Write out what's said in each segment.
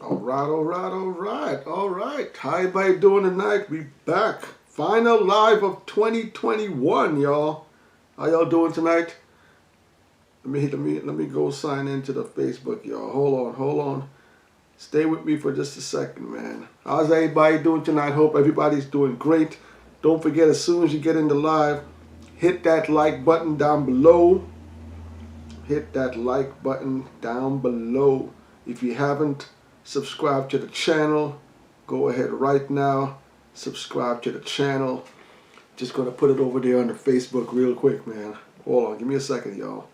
All right, all right, all right, all right. How everybody doing tonight? We back. Final live of 2021, y'all. How y'all doing tonight? Let me go sign into the Facebook, y'all. Hold on. Stay with me for just a second, man. How's everybody doing tonight? Hope everybody's doing great. Don't forget, as soon as you get into live, hit that like button down below. Hit that like button down below. If you haven't subscribed to the channel, go ahead right now. Subscribe to the channel. Just gonna put it over there on the Facebook real quick, man. Hold on, give me a second, y'all.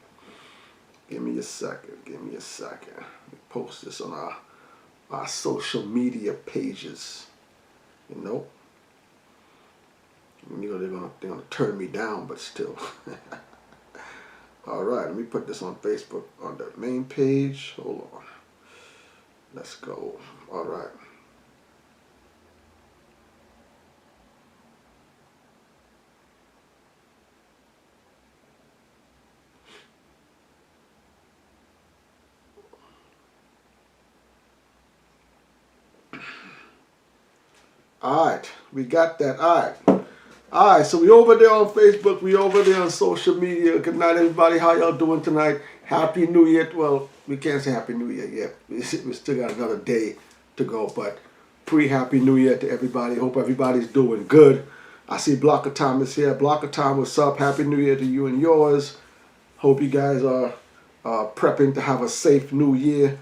Give me a second. Let me post this on our social media pages. You know they're gonna turn me down, but still. All right, let me put this on Facebook on the main page. Hold on. Let's go. All right. All right, we got that. All right, so we over there on Facebook, we over there on social media. Good night, everybody. How y'all doing tonight? Happy New Year. Well, we can't say Happy New Year yet. We still got another day to go, but pre-Happy New Year to everybody. Hope everybody's doing good. I see Blocker Tom is here. Blocker Tom, what's up? Happy New Year to you and yours. Hope you guys are prepping to have a safe New Year.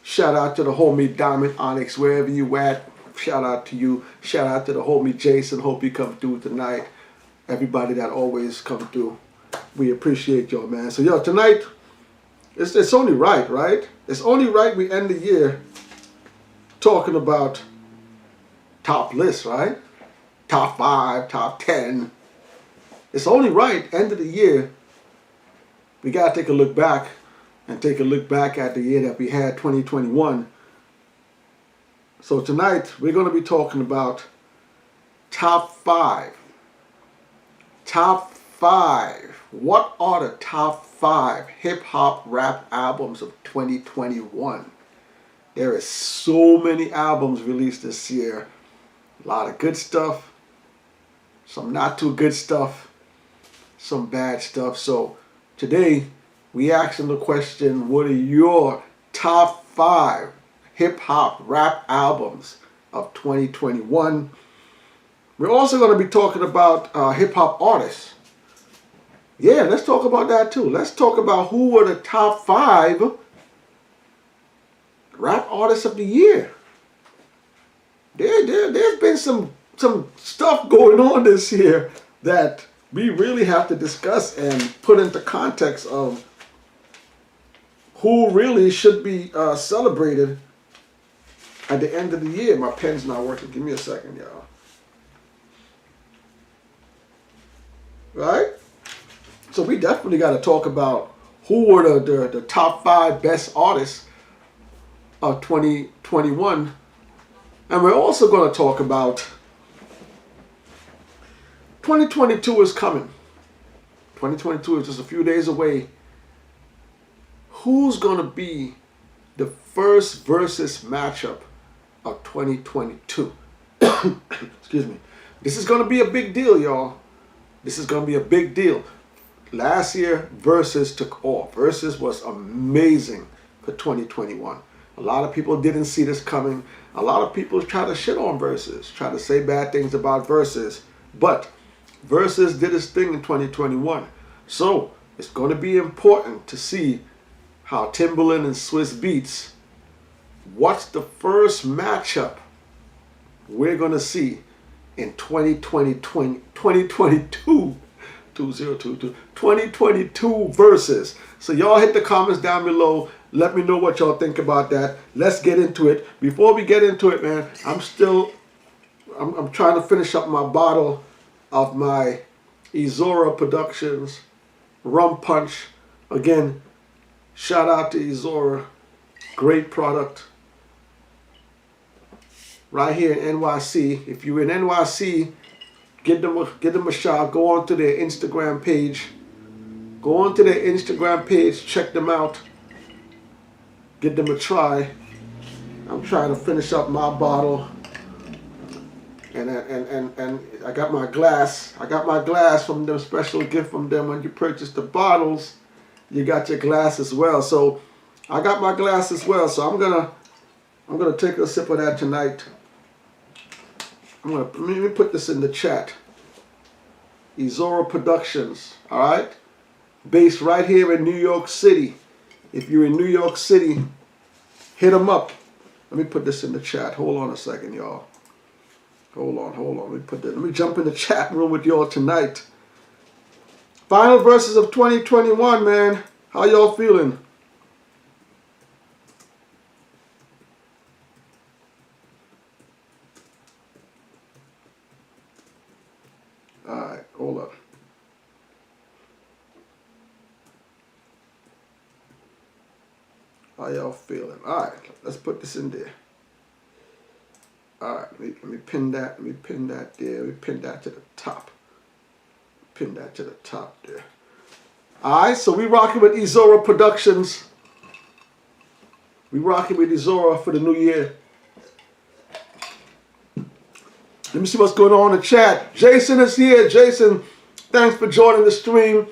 Shout out to the homie Diamond Onyx, wherever you at. Shout out to you. Shout out to the homie Jason. Hope you come through tonight. Everybody that always come through. We appreciate y'all, man. So, yo, tonight, it's only right? It's only right we end the year talking about top lists, right? Top 5, top 10. It's only right, end of the year, we got to take a look back and take a look back at the year that we had, 2021. So tonight, we're going to be talking about top 5. Top 5. What are the top 5 hip-hop rap albums of 2021? There is so many albums released this year. A lot of good stuff. Some not too good stuff. Some bad stuff. So today, we asking the question, what are your top 5 hip-hop rap albums of 2021. We're also going to be talking about hip-hop artists. Yeah, let's talk about that too. Let's talk about who were the top 5 rap artists of the year. There's been some stuff going on this year that we really have to discuss and put into context of who really should be celebrated at the end of the year. My pen's not working. Give me a second, y'all. Right? So we definitely got to talk about who were the top 5 best artists of 2021. And we're also going to talk about 2022 is coming. 2022 is just a few days away. Who's going to be the first Verzuz matchup of 2022? Excuse me. This is going to be a big deal, y'all. This is going to be a big deal. Last year, Verzuz took off. Verzuz was amazing for 2021. A lot of people didn't see this coming. A lot of people try to shit on Verzuz, try to say bad things about Verzuz. But Verzuz did its thing in 2021. So it's going to be important to see how Timbaland and Swiss Beats, what's the first matchup we're going to see in 2022 Verzuz. So y'all hit the comments down below. Let me know what y'all think about that. Let's get into it. Before we get into it, man, I'm trying to finish up my bottle of my Izora Productions Rum Punch. Again, shout out to Izora. Great product. Right here in NYC. If you're in NYC, give them a shot. Go on to their Instagram page. Go on to their Instagram page. Check them out. Give them a try. I'm trying to finish up my bottle. And I got my glass. I got my glass from them, special gift from them. When you purchase the bottles, you got your glass as well. So I got my glass as well. So I'm gonna take a sip of that tonight. Let me put this in the chat. Izora Productions, all right? Based right here in New York City. If you're in New York City, hit them up. Let me put this in the chat. Hold on a second, y'all. Hold on. Let me jump in the chat room with y'all tonight. Final verses of 2021, man. How y'all feeling? All right, hold up. How y'all feeling? All right, let's put this in there. All right, let me pin that. Let me pin that there. Let me pin that to the top. Pin that to the top there. All right, so we rocking with Izora Productions. We rocking with Izora for the new year. Let me see what's going on in the chat. Jason is here. Jason, thanks for joining the stream.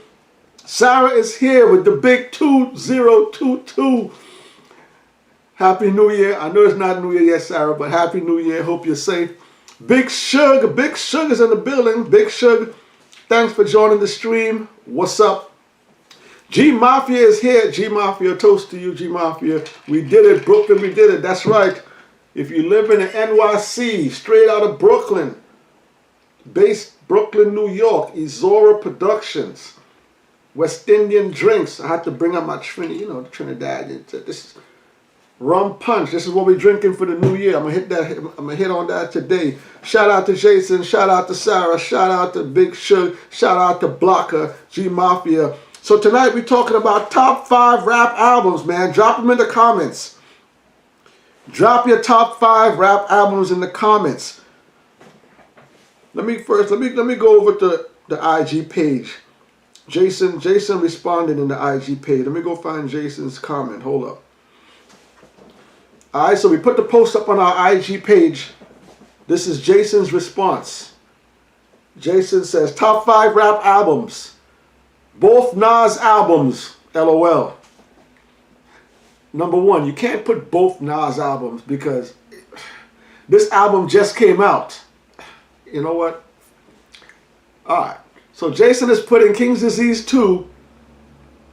Sarah is here with the big 2022. Happy New Year. I know it's not New Year yet, Sarah, but Happy New Year. Hope you're safe. Big Sugar's in the building. Big Sugar, thanks for joining the stream. What's up? G Mafia is here. G Mafia, toast to you, G Mafia. We did it, Brooklyn, we did it. That's right. If you live in the NYC, straight out of Brooklyn, based Brooklyn, New York, Izora Productions, West Indian drinks. I had to bring up my the Trinidad. This is rum punch. This is what we're drinking for the new year. I'm gonna hit on that today. Shout out to Jason. Shout out to Sarah. Shout out to Big Sugar. Shout out to Blocker, G Mafia. So tonight we're talking about top 5 rap albums, man. Drop them in the comments. Drop your top 5 rap albums in the comments. Let me go over to the IG page. Jason responded in the IG page. Let me go find Jason's comment. Hold up. All right, so we put the post up on our IG page. This is Jason's response. Jason says, top 5 rap albums. Both Nas albums, LOL. Number 1, you can't put both Nas albums because this album just came out. You know what? All right. So Jason is putting King's Disease 2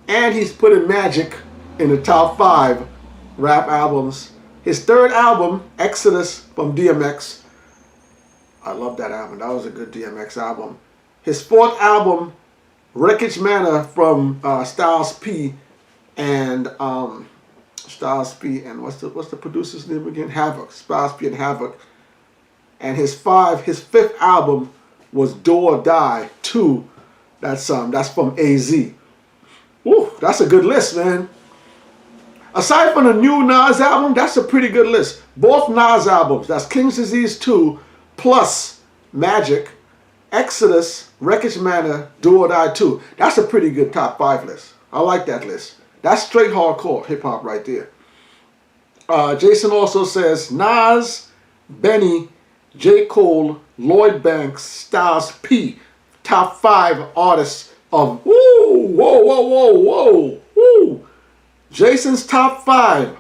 and he's putting Magic in the top 5 rap albums. His 3rd album, Exodus from DMX. I love that album. That was a good DMX album. His 4th album, Wreckage Manor from Styles P and what's the producer's name again? Havoc. Styles P and Havoc. And his 5th album was Do or Die 2. That's from AZ. Ooh, that's a good list, man. Aside from the new Nas album, that's a pretty good list. Both Nas albums, that's King's Disease 2 plus Magic, Exodus, Wreckage Manor, Do or Die 2. That's a pretty good top 5 list. I like that list. That's straight hardcore hip-hop right there. Jason also says Nas, Benny, J. Cole, Lloyd Banks, Styles P. Top 5 artists of... Whoa. Jason's top 5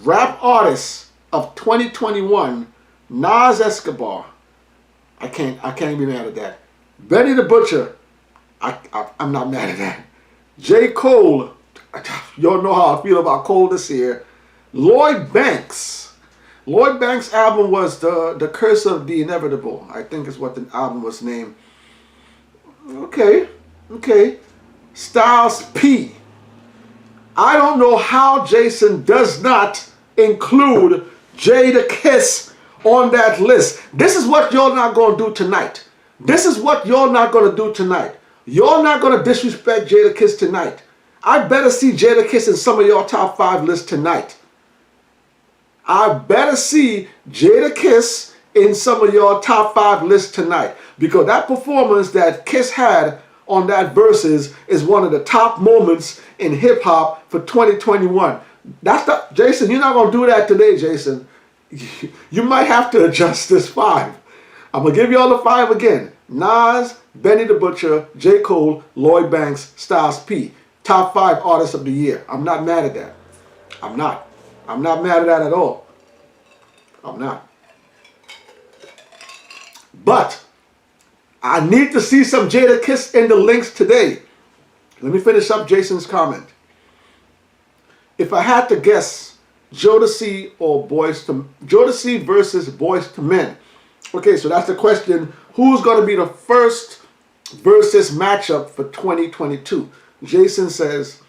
rap artists of 2021. Nas Escobar. I can't be mad at that. Benny the Butcher. I'm not mad at that. J. Cole. Y'all know how I feel about Cole this year. Lloyd Banks. Lloyd Banks' album was the Curse of the Inevitable. I think is what the album was named. Okay. Styles P. I don't know how Jason does not include Jadakiss on that list. This is what y'all not going to do tonight. You're not going to disrespect Jadakiss tonight. I better see Jadakiss in some of your top 5 lists tonight. I better see Jadakiss in some of your top 5 lists tonight. Because that performance that Kiss had on that Verzuz is one of the top moments in hip-hop for 2021. That's the Jason. You're not gonna do that today, Jason. You might have to adjust this 5. I'm gonna give you all the 5 again. Nas, Benny the Butcher, J. Cole, Lloyd Banks, Styles P. Top 5 artists of the year. I'm not mad at that. I'm not. I'm not mad at that at all. I'm not. But I need to see some Jadakiss in the links today. Let me finish up Jason's comment. If I had to guess, Jodeci or Jodeci versus Boyz II Men. Okay, so that's the question. Who's going to be the first versus matchup for 2022? Jason says,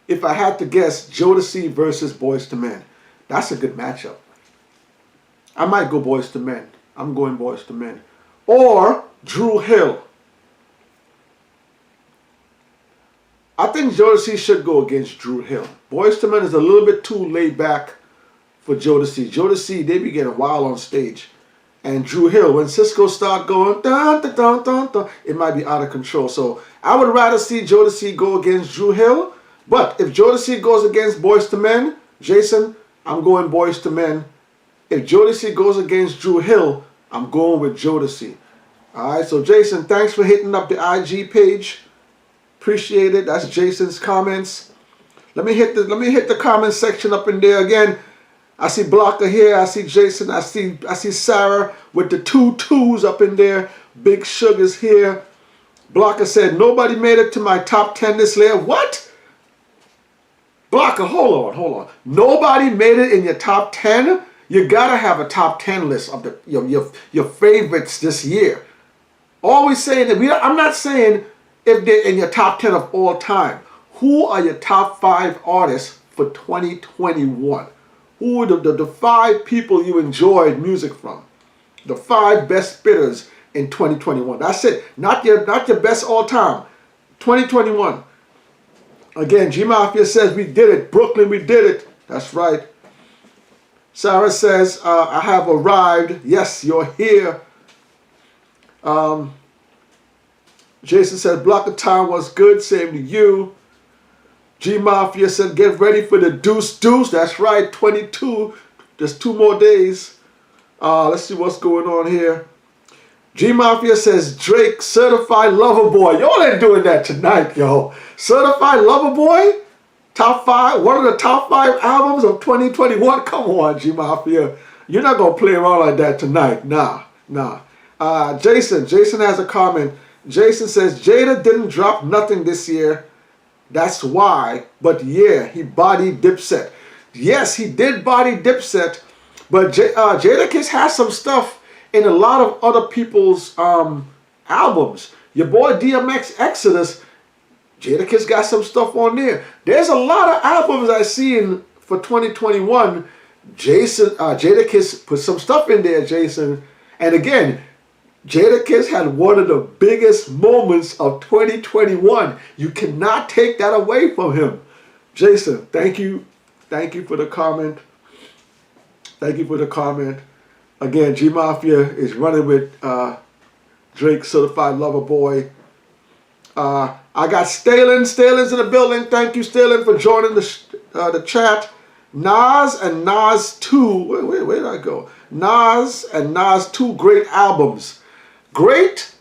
if I had to guess, Jodeci versus Boyz II Men. That's a good matchup. I might go Boyz II Men. I'm going Boyz II Men. Or Dru Hill. I think Jodeci should go against Dru Hill. Boyz II Men is a little bit too laid back for Jodeci. Jodeci, they be getting wild on stage. And Dru Hill, when Cisco start going, dun, dun, dun, dun, dun, it might be out of control. So I would rather see Jodeci go against Dru Hill. But if Jodeci goes against Boyz II Men, Jason, I'm going Boyz II Men. If Jodeci goes against Dru Hill, I'm going with Jodeci. All right, so Jason, thanks for hitting up the IG page. Appreciate it. That's Jason's comments. Let me hit the comment section up in there again. I see Blocker here. I see Jason. I see Sarah with the 2 2s up in there. Big Sugar's here. Blocker said nobody made it to my top 10 this year. What? Blocker, hold on. Nobody made it in your top 10. You gotta have a top 10 list of your favorites this year. Always saying that I'm not saying if they're in your top 10 of all time. Who are your top 5 artists for 2021? Who are the 5 people you enjoyed music from? The 5 best spitters in 2021. That's it. Not your best all time. 2021. Again, G Mafia says we did it. Brooklyn, we did it. That's right. Sarah says, I have arrived. Yes, you're here. Jason said, Blocker time was good. Same to you. G Mafia said, get ready for the deuce. That's right, 22. Just 2 more days. Let's see what's going on here. G Mafia says, Drake, Certified Lover Boy. Y'all ain't doing that tonight, yo. Certified Lover Boy? Top 5? One of the top 5 albums of 2021? Come on, G Mafia. You're not going to play around like that tonight. Nah. Jason has a comment. Jason says, Jada didn't drop nothing this year. That's why. But yeah, he bodied Dipset. Yes, he did body Dipset. But Jadakiss has some stuff in a lot of other people's albums. Your boy DMX Exodus, Jadakiss got some stuff on there. There's a lot of albums I see for 2021. Jadakiss put some stuff in there, Jason. And again, Jadakiss had one of the biggest moments of 2021. You cannot take that away from him. Jason, thank you. Thank you for the comment. Thank you for the comment. Again, G Mafia is running with Drake, Certified Lover Boy. I got Stalin's in the building. Thank you, Stalin, for joining the chat. Nas and Nas 2. Where did I go? Nas and Nas 2 great albums. Great.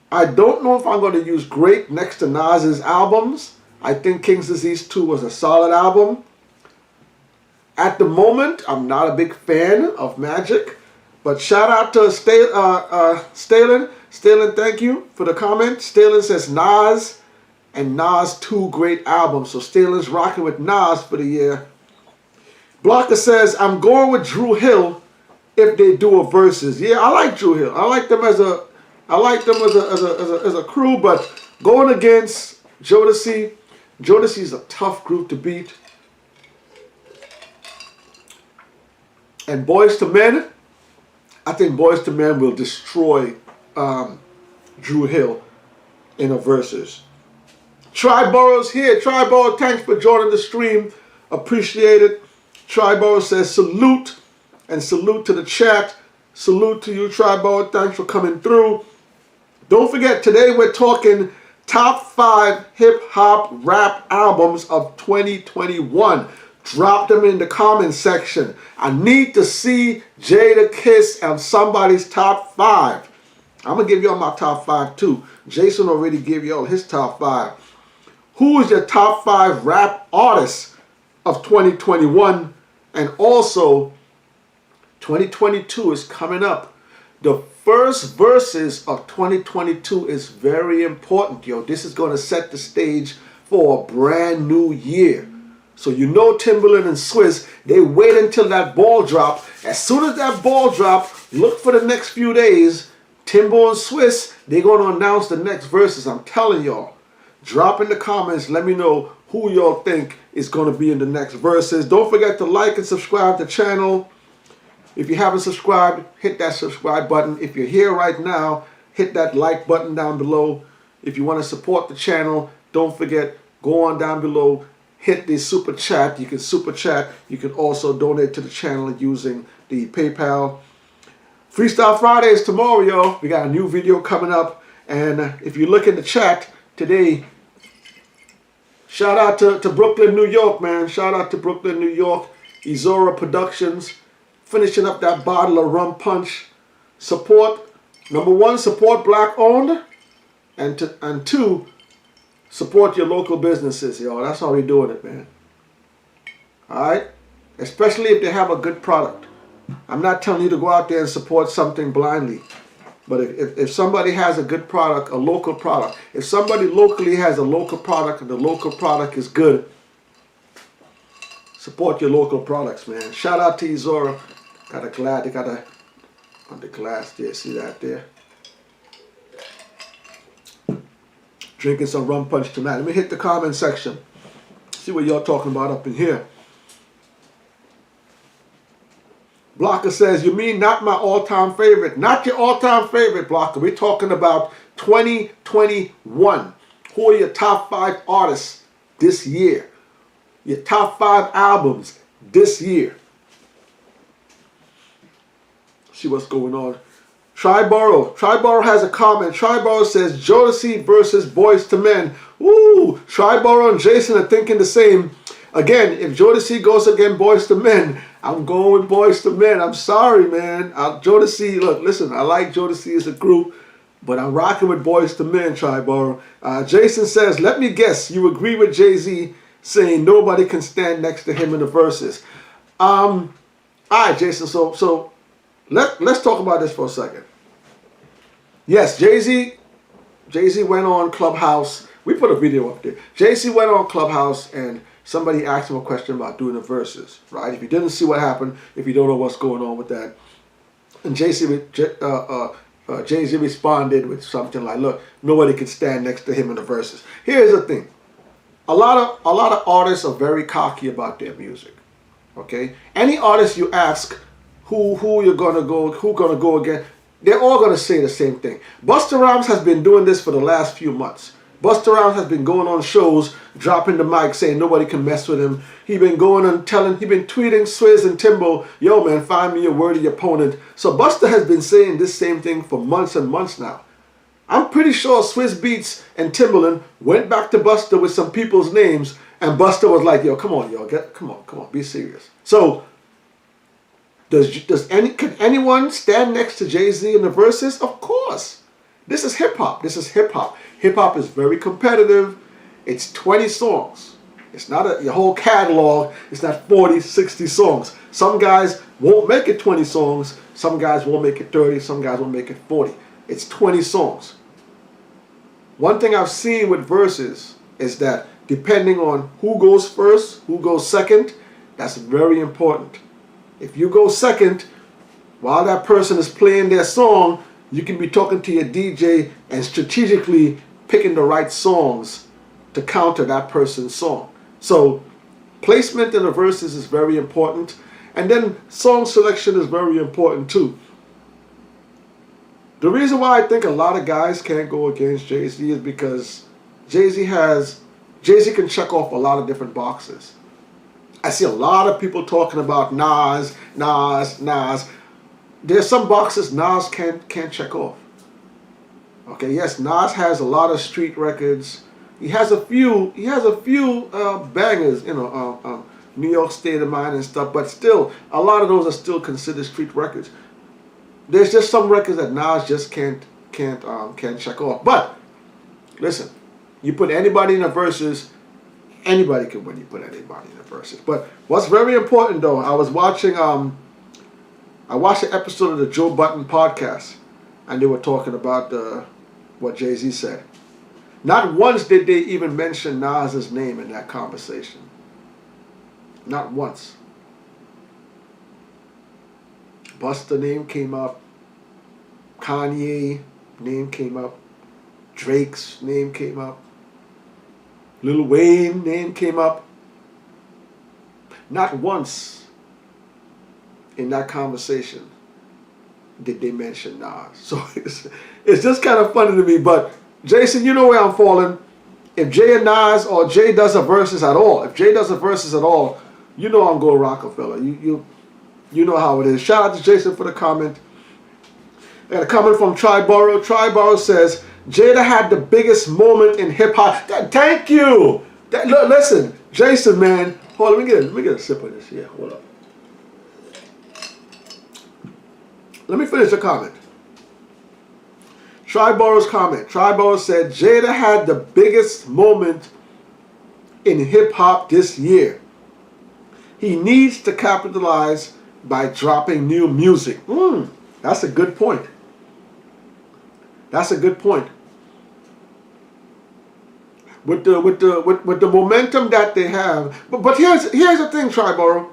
I don't know if I'm going to use great next to Nas's albums. I think King's Disease 2 was a solid album. At the moment, I'm not a big fan of Magic. But shout out to Stalin. Stalin, thank you for the comment. Stalin says Nas and Nas 2 great albums. So Stalin's rocking with Nas for the year. Blocker says, I'm going with Dru Hill if they do a versus. Yeah, I like Dru Hill. I like them as a crew, but going against Jodeci, Jodeci's a tough group to beat. And Boyz II Men, I think Boyz II Men will destroy Dru Hill in a versus. Triboro's here. Triboro, thanks for joining the stream. Appreciate it. Triboro says salute, and salute to the chat. Salute to you, Triboro. Thanks for coming through. Don't forget, today we're talking top 5 hip-hop rap albums of 2021. Drop them in the comment section. I need to see Jadakiss and somebody's top 5. I'm going to give y'all my top 5 too. Jason already gave y'all his top 5. Who is your top 5 rap artists of 2021? And also, 2022 is coming up. The first verses of 2022 is very important, yo. This is going to set the stage for a brand new year. So you know Timberland and Swizz, they wait until that ball drop. As soon as that ball drop, look for the next few days. Timbo and Swizz, they're going to announce the next verses. I'm telling y'all. Drop in the comments. Let me know who y'all think is going to be in the next verses. Don't forget to like and subscribe to the channel. If you haven't subscribed, hit that subscribe button. If you're here right now, hit that like button down below. If you want to support the channel, don't forget, go on down below. Hit the super chat. You can super chat. You can also donate to the channel using the PayPal. Freestyle Fridays tomorrow, yo. We got a new video coming up. And if you look in the chat today, shout out to Brooklyn, New York, man. Shout out to Brooklyn, New York. Izora Productions. Finishing up that bottle of rum punch. Support, number 1, support black owned. And 2, support your local businesses, y'all. That's how we're doing it, man. Alright? Especially if they have a good product. I'm not telling you to go out there and support something blindly. But if somebody has a good product, a local product, if somebody locally has a local product and the local product is good, support your local products, man. Shout out to Izora. Got a glass, they got a, on the glass there, see that there? Drinking some rum punch tonight. Let me hit the comment section. See what y'all talking about up in here. Blocker says, you mean not my all-time favorite? Not your all-time favorite, Blocker. We're talking about 2021. Who are your top 5 artists this year? Your top 5 albums this year. See what's going on. Triborough has a comment. Triborough says Jodeci versus Boyz II Men. Woo! Triborough and Jason are thinking the same. Again, if Jodeci goes against Boyz II Men, I'm going with Boyz II Men. I'm sorry, man. Jodeci, look, listen, I like Jodeci as a group, but I'm rocking with Boyz II Men, Triborough. Jason says, let me guess, you agree with Jay-Z saying nobody can stand next to him in the verses. All right, Jason, so let's talk about this for a second. Yes, Jay-Z went on Clubhouse. We put a video up there. Jay-Z went on Clubhouse and somebody asked him a question about doing the verses, right? If you didn't see what happened, if you don't know what's going on with that, and Jay-Z responded with something like, look, nobody can stand next to him in the verses. Here's the thing. A lot of artists are very cocky about their music, okay? Any artist you ask who you're gonna go again, they're all gonna say the same thing. Busta Rhymes has been doing this for the last few months. Busta Rhymes has been going on shows, dropping the mic, saying nobody can mess with him. He been going and he been tweeting Swizz and Timbo, yo man, find me a worthy opponent. So Busta has been saying this same thing for months and months now. I'm pretty sure Swizz Beatz and Timbaland went back to Busta with some people's names, and Busta was like, yo, come on, yo, come on, be serious. So can anyone stand next to Jay-Z in the verses? Of course. This is hip-hop. This is hip-hop. Hip-hop is very competitive. It's 20 songs. It's not your whole catalog. It's not 40, 60 songs. Some guys won't make it 20 songs. Some guys won't make it 30. Some guys won't make it 40. It's 20 songs. One thing I've seen with verses is that depending on who goes first, who goes second, that's very important. If you go second, while that person is playing their song, you can be talking to your DJ and strategically picking the right songs to counter that person's song. So placement in the verses is very important. And then song selection is very important too. The reason why I think a lot of guys can't go against Jay-Z is because Jay-Z can check off a lot of different boxes. I see a lot of people talking about Nas. There's some boxes Nas can't check off. Okay, yes, Nas has a lot of street records. He has a few. He has a few bangers. New York State of Mind and stuff. But still, a lot of those are still considered street records. There's just some records that Nas just can't check off. But listen, you put anybody in the verses, anybody can win. You put anybody in the verses. But what's very important though, I was watching. I watched an episode of the Joe Budden podcast, and they were talking about what Jay-Z said. Not once did they even mention Nas's name in that conversation. Not once. Busta name came up. Kanye name came up. Drake's name came up. Lil Wayne name came up. Not once in that conversation did they mention Nas. So it's just kind of funny to me. But Jason, you know where I'm falling. If Jay and Nas or Jay does a verses at all, you know I'm going Rockefeller. You know how it is. Shout out to Jason for the comment. I got a comment from Triborough. Triborough says, Jada had the biggest moment in hip hop. Thank you. Look, listen, Jason, man. Hold on, let me get a sip of this here. Hold up. Let me finish the comment. Triborough's comment. Triborough said, Jada had the biggest moment in hip hop this year. He needs to capitalize by dropping new music. That's a good point. That's a good point. With the momentum that they have, but here's the thing, Triborough.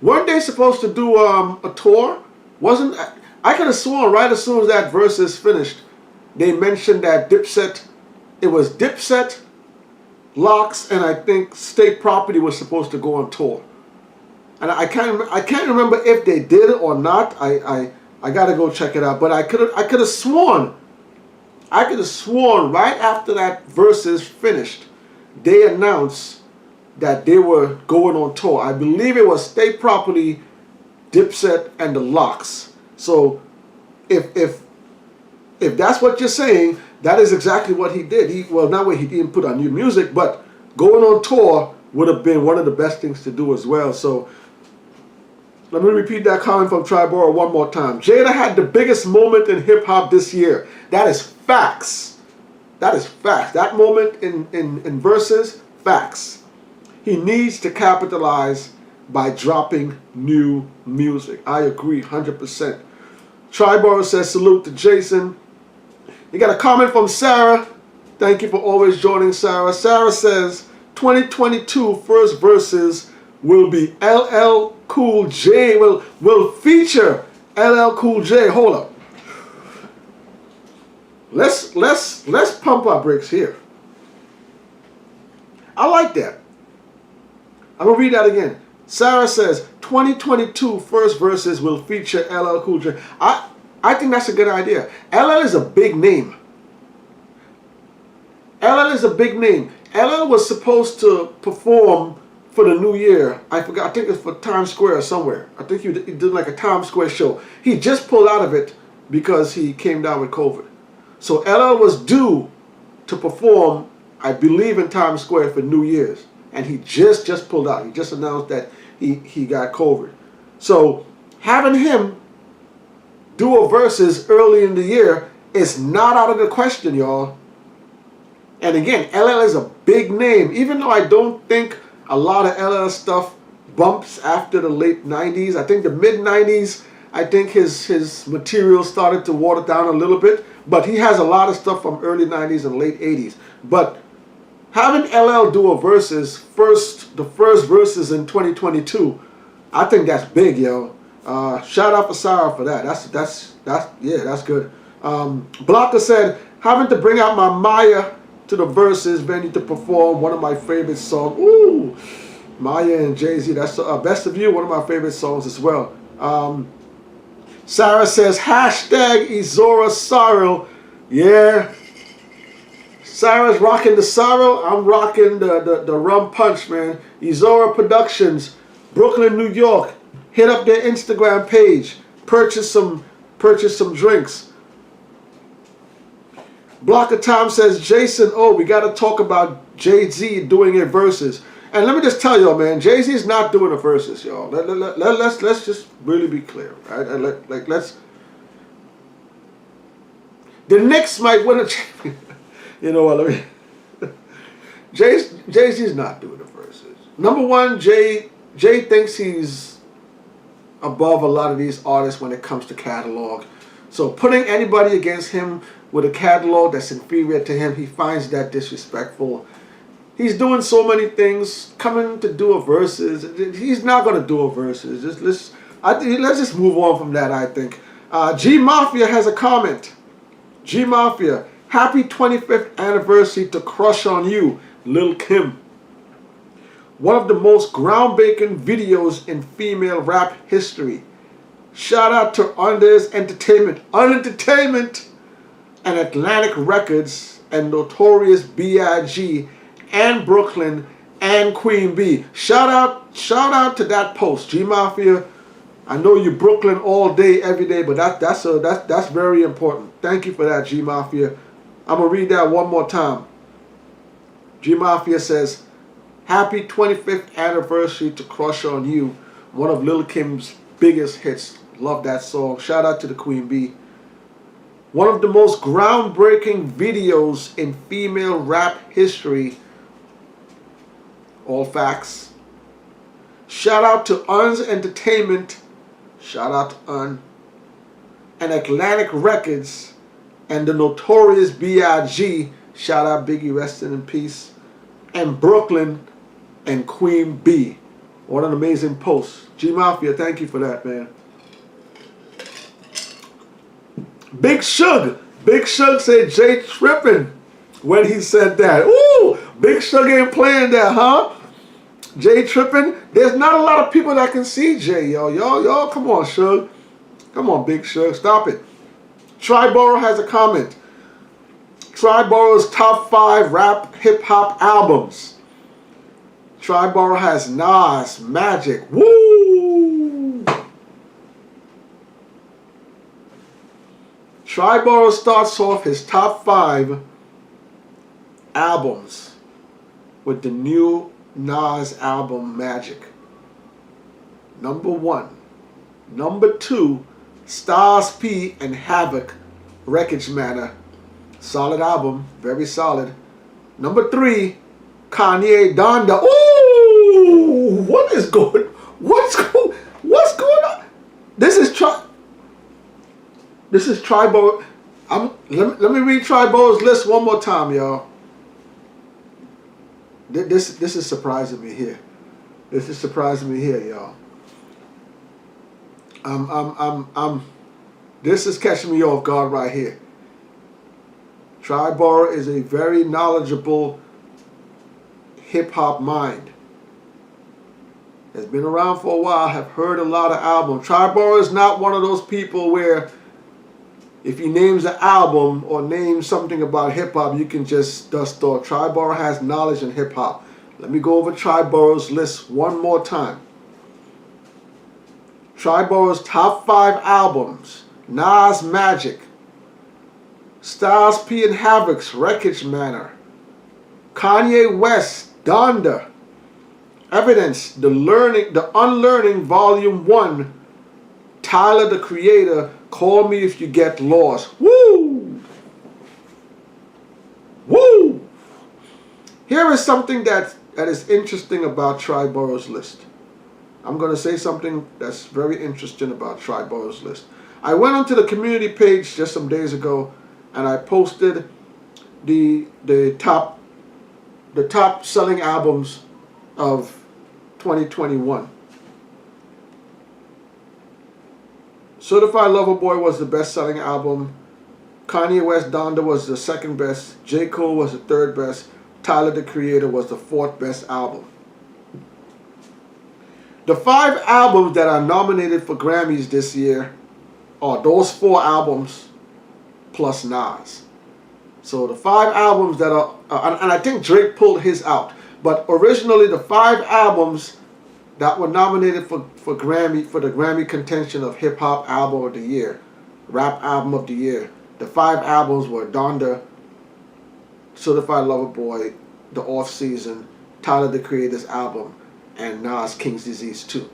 Weren't they supposed to do a tour? I could have sworn right as soon as that Verzuz finished, they mentioned that it was Dipset, Locks, and I think State Property was supposed to go on tour. And I can't remember if they did it or not. I gotta go check it out. But I could have sworn right after that Verzuz finished, they announced that they were going on tour. I believe it was State Property, Dipset, and the Locks. So if that's what you're saying, that is exactly what he did. Not where he didn't put on new music, but going on tour would have been one of the best things to do as well. So let me repeat that comment from Triborough one more time. Jada had the biggest moment in hip hop this year. That is facts. That is facts. That moment in Verzuz, facts. He needs to capitalize by dropping new music. I agree 100%. Triborough says, salute to Jason. You got a comment from Sarah. Thank you for always joining, Sarah. Sarah says, 2022 first Verzuz will be LL Cool J. Will feature LL Cool J. Hold up. Let's pump our brakes here. I like that. I'm gonna read that again. Sarah says 2022 first Verzuz will feature LL Cool J. I think that's a good idea. LL is a big name. LL is a big name. LL was supposed to perform for the new year. I forgot. I think it's for Times Square or somewhere. I think he did like a Times Square show. He just pulled out of it because he came down with COVID. So LL was due to perform, I believe, in Times Square for New Year's, and he just pulled out. He just announced that he got COVID. So having him do a Verzuz early in the year is not out of the question, y'all. And again, LL is a big name. Even though I don't think a lot of LL stuff bumps after the late 90s. I think the mid 90s, I think his material started to water down a little bit. But he has a lot of stuff from early 90s and late 80s. But having LL do a Verzuz, the first Verzuz in 2022, I think that's big, yo. Shout out for Sarah for that. That's good. Blocker said, having to bring out my Maya to the Verzuz venue to perform one of my favorite songs. Ooh, Maya and Jay-Z. That's Best of You, one of my favorite songs as well. Sarah says, hashtag Izora Sorrow. Yeah. Sarah's rocking the sorrow. I'm rocking the rum punch, man. Izora Productions, Brooklyn, New York. Hit up their Instagram page. Purchase some drinks. Block of Time says, Jason, oh, we got to talk about Jay-Z doing a versus. And let me just tell y'all, man, Jay-Z's not doing a versus, y'all. Let's just really be clear, right? The Knicks might win a championship. You know what I mean? Jay-Z's not doing a versus. Number one, Jay thinks he's above a lot of these artists when it comes to catalog. So putting anybody against him with a catalog that's inferior to him, he finds that disrespectful. He's doing so many things, coming to do a versus. He's not going to do a versus. Let's just move on from that, I think. G Mafia has a comment. G Mafia, happy 25th anniversary to Crush on You, Lil' Kim. One of the most groundbreaking videos in female rap history. Shout out to Under's Entertainment, and Atlantic Records, and Notorious B.I.G., and Brooklyn, and Queen B. Shout out to that post, G Mafia. I know you Brooklyn all day, every day, but that's very important. Thank you for that, G Mafia. I'm gonna read that one more time. G Mafia says, happy 25th anniversary to Crush on You, one of Lil' Kim's biggest hits. Love that song. Shout out to the Queen Bee. One of the most groundbreaking videos in female rap history. All facts. Shout out to Un's Entertainment. Shout out to Un. And Atlantic Records. And the Notorious B.I.G. Shout out Biggie, rest in peace. And Brooklyn and Queen B. What an amazing post. G Mafia, thank you for that, man. Big Shug said Jay tripping when he said that. Ooh, Big Shug ain't playing that, huh? Jay tripping. There's not a lot of people that can see Jay, y'all. Come on, Shug. Come on, Big Shug. Stop it. Triborough has a comment. Triborough's top 5 rap hip-hop albums. Triborough has Nas, Magic. Woo! Triborough starts off his top 5 albums with the new Nas album, Magic. Number 1. Number 2, Styles P and Havoc, Wreckage Manor. Solid album, very solid. Number 3, Kanye Donda. Ooh, what's going on? This is Triborough. Let me read Triborough's list one more time, y'all. This is surprising me here. This is surprising me here, y'all. This is catching me off guard right here. Triborough is a very knowledgeable hip-hop mind. Has been around for a while, have heard a lot of albums. Triborough is not one of those people where if he names an album or names something about hip-hop, you can just dust off. Triborough has knowledge in hip-hop. Let me go over Triborough's list one more time. Triborough's top 5 albums. Nas, Magic. Styles P and Havoc's Wreckage Manor. Kanye West, Donda. Evidence, The Unlearning Volume 1. Tyler, the Creator, Call Me If You Get Lost. Woo! Woo! Here is something that is interesting about Triborough's list. I'm going to say something that's very interesting about Triborough's list. I went onto the community page just some days ago and I posted the top selling albums of 2021. Certified Lover Boy was the best selling album. Kanye West Donda was the second best. J. Cole was the third best. Tyler, the Creator, was the 4th best album. The 5 albums that are nominated for Grammys this year are those 4 albums plus Nas. So the 5 albums that are, and I think Drake pulled his out, but originally the 5 albums that were nominated for the Grammy contention of Hip Hop Album of the Year, Rap Album of the Year. The 5 albums were Donda, Certified Lover Boy, The Off Season, Tyler the Creator's album, and Nas King's Disease 2.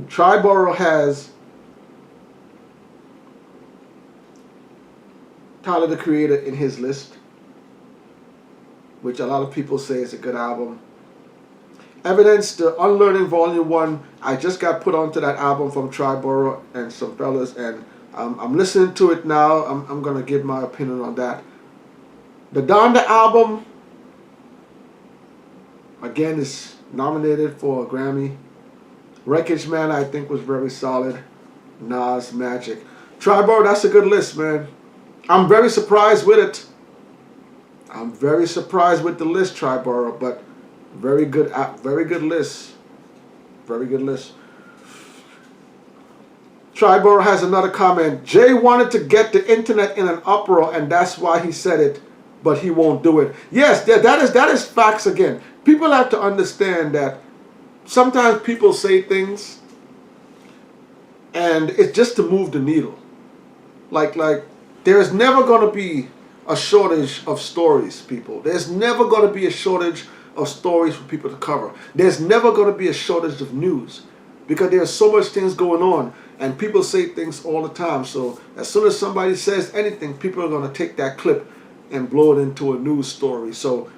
Triborough has Tyler the Creator in his list, which a lot of people say is a good album. Evidence, the Unlearning Volume 1, I just got put onto that album from Triborough and some fellas, and I'm listening to it now. I'm going to give my opinion on that. The Donda album, again, is nominated for a Grammy. Wreckage Man, I think, was very solid. Nas, Magic. Triborough, that's a good list, man. I'm very surprised with it. I'm very surprised with the list, Triborough, but very good list. Very good list. Triborough has another comment. Jay wanted to get the internet in an uproar, and that's why he said it, but he won't do it. Yes, that is facts again. People have to understand that sometimes people say things, and it's just to move the needle. Like there's never going to be a shortage of stories, people. There's never going to be a shortage of stories for people to cover. There's never going to be a shortage of news because there's so much things going on, and people say things all the time. So as soon as somebody says anything, people are going to take that clip and blow it into a news story. So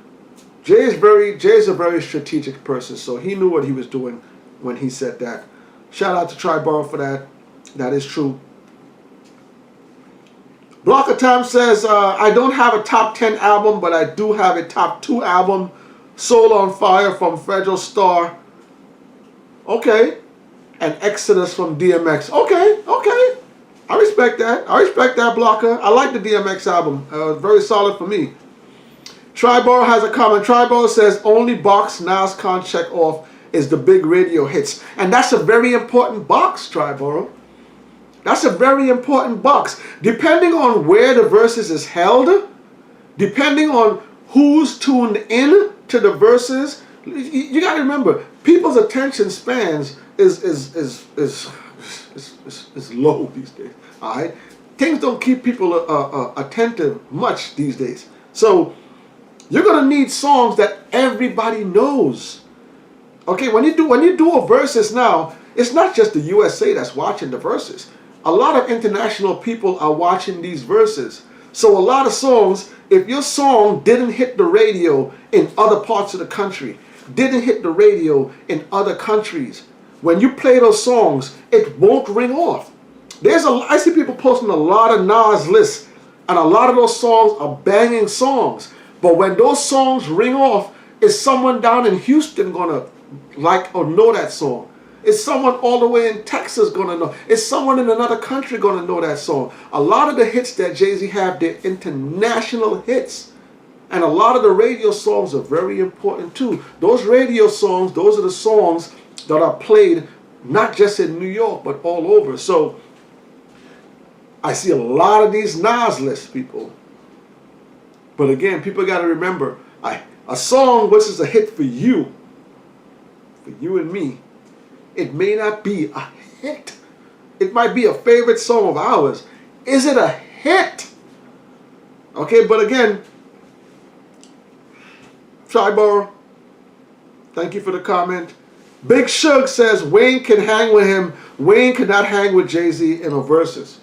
Jay's a very strategic person, so he knew what he was doing when he said that. Shout out to Triborough for that. That is true. Block of Time says, I don't have a top 10 album, but I do have a top 2 album. Soul on Fire from Federal Star. Okay. And Exodus from DMX. Okay. I respect that. I respect that, Blocker. I like the DMX album. Very solid for me. Triborough has a comment. Triborough says, only box Nas can't check off is the big radio hits. And that's a very important box, Triborough. That's a very important box. Depending on where the verses is held, depending on who's tuned in to the verses, you got to remember, people's attention spans is low these days. All right, things don't keep people attentive much these days. So you're gonna need songs that everybody knows. Okay, when you do a verses now, it's not just the USA that's watching the verses. A lot of international people are watching these verses. So a lot of songs, if your song didn't hit the radio in other parts of the country, didn't hit the radio in other countries, when you play those songs, it won't ring off. I see people posting a lot of Nas lists, and a lot of those songs are banging songs. But when those songs ring off, is someone down in Houston gonna like or know that song? Is someone all the way in Texas gonna know? Is someone in another country gonna know that song? A lot of the hits that Jay-Z have, they're international hits. And a lot of the radio songs are very important too. Those radio songs, those are the songs that are played not just in New York, but all over. So I see a lot of these Nas lists, people. But again, people got to remember, a song which is a hit for you and me, it may not be a hit. It might be a favorite song of ours. Is it a hit? Okay, but again, Triborough, thank you for the comment. Big Shug says Wayne can hang with him. Wayne cannot hang with Jay-Z in a verses.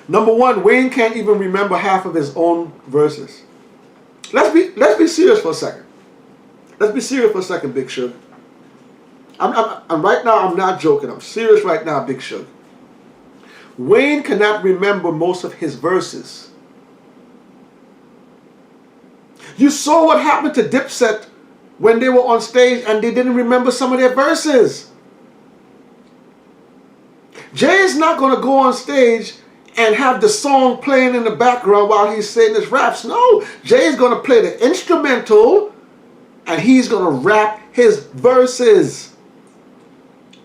Number one, Wayne can't even remember half of his own verses. Let's be serious for a second. Let's be serious for a second, Big Shug. I'm right now, I'm not joking. I'm serious right now, Big Shug. Wayne cannot remember most of his verses. You saw what happened to Dipset when they were on stage and they didn't remember some of their verses. Jay is not going to go on stage and have the song playing in the background while he's saying his raps. No, Jay is going to play the instrumental and he's going to rap his verses.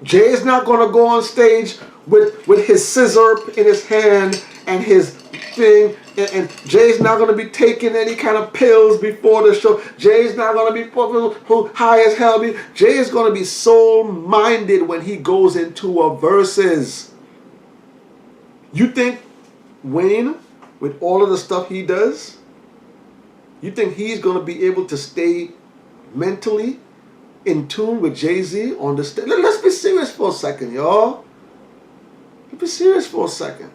Jay is not going to go on stage with his scissor in his hand and his thing, and Jay's not going to be taking any kind of pills before the show. Jay's not going to be high as hell. Jay is going to be soul-minded when he goes into a verses. You think Wayne, with all of the stuff he does, you think he's going to be able to stay mentally in tune with Jay-Z on the stage? Let's be serious for a second, y'all. Let's be serious for a second.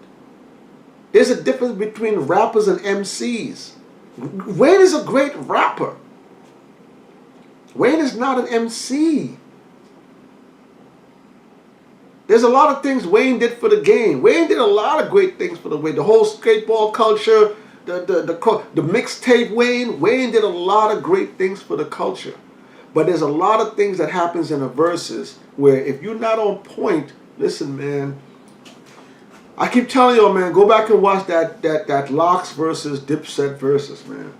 There's a difference between rappers and MCs. Wayne is a great rapper. Wayne is not an MC. There's a lot of things Wayne did for the game. Wayne did a lot of great things for the way. The whole skateball culture, the mixtape Wayne. Wayne did a lot of great things for the culture. But there's a lot of things that happens in the verses where if you're not on point, listen, man. I keep telling y'all, man, go back and watch that Locks versus Dipset versus, man.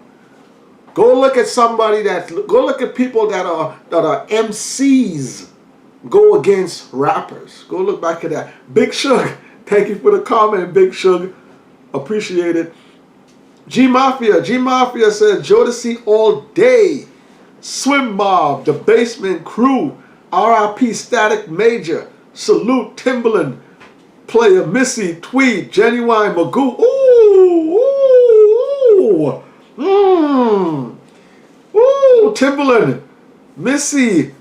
Go look at go look at people that are MCs go against rappers. Go look back at that. Big Shug, thank you for the comment, Big Shug. Appreciate it. G Mafia says Jodeci all day. Swim Mob, the Basement Crew, R.I.P. Static Major, Salute Timbaland, Player Missy, Tweed, Genuine Magoo. Ooh, Timbaland, Missy,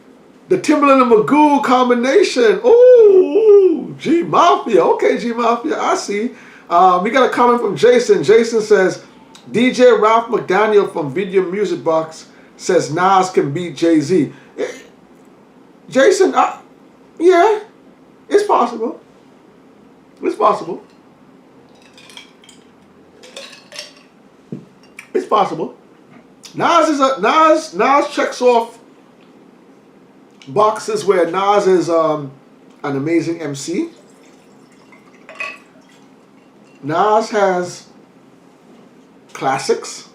the Timbaland and Magoo combination. Ooh, G Mafia. Okay, G Mafia, I see. We got a comment from Jason. Jason says, DJ Ralph McDaniel from Video Music Box says Nas can beat Jay-Z. Jason, yeah, it's possible. It's possible. It's possible. Nas checks off boxes where Nas is an amazing MC. Nas has classics.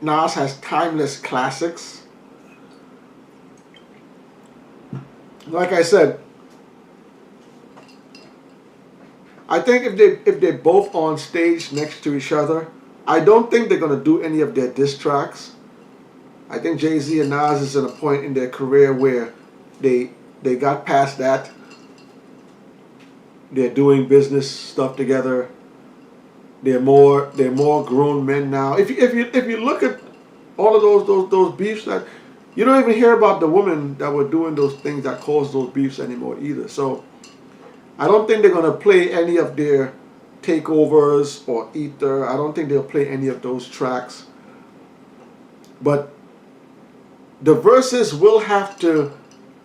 Nas has timeless classics. Like I said, I think if they're both on stage next to each other, I don't think they're gonna do any of their diss tracks. I think Jay-Z and Nas is at a point in their career where they got past that. They're doing business stuff together. They're more grown men now. If you look at all of those beefs, that you don't even hear about the women that were doing those things that caused those beefs anymore either. So I don't think they're gonna play any of their takeovers or Ether. I don't think they'll play any of those tracks. But the verses will have to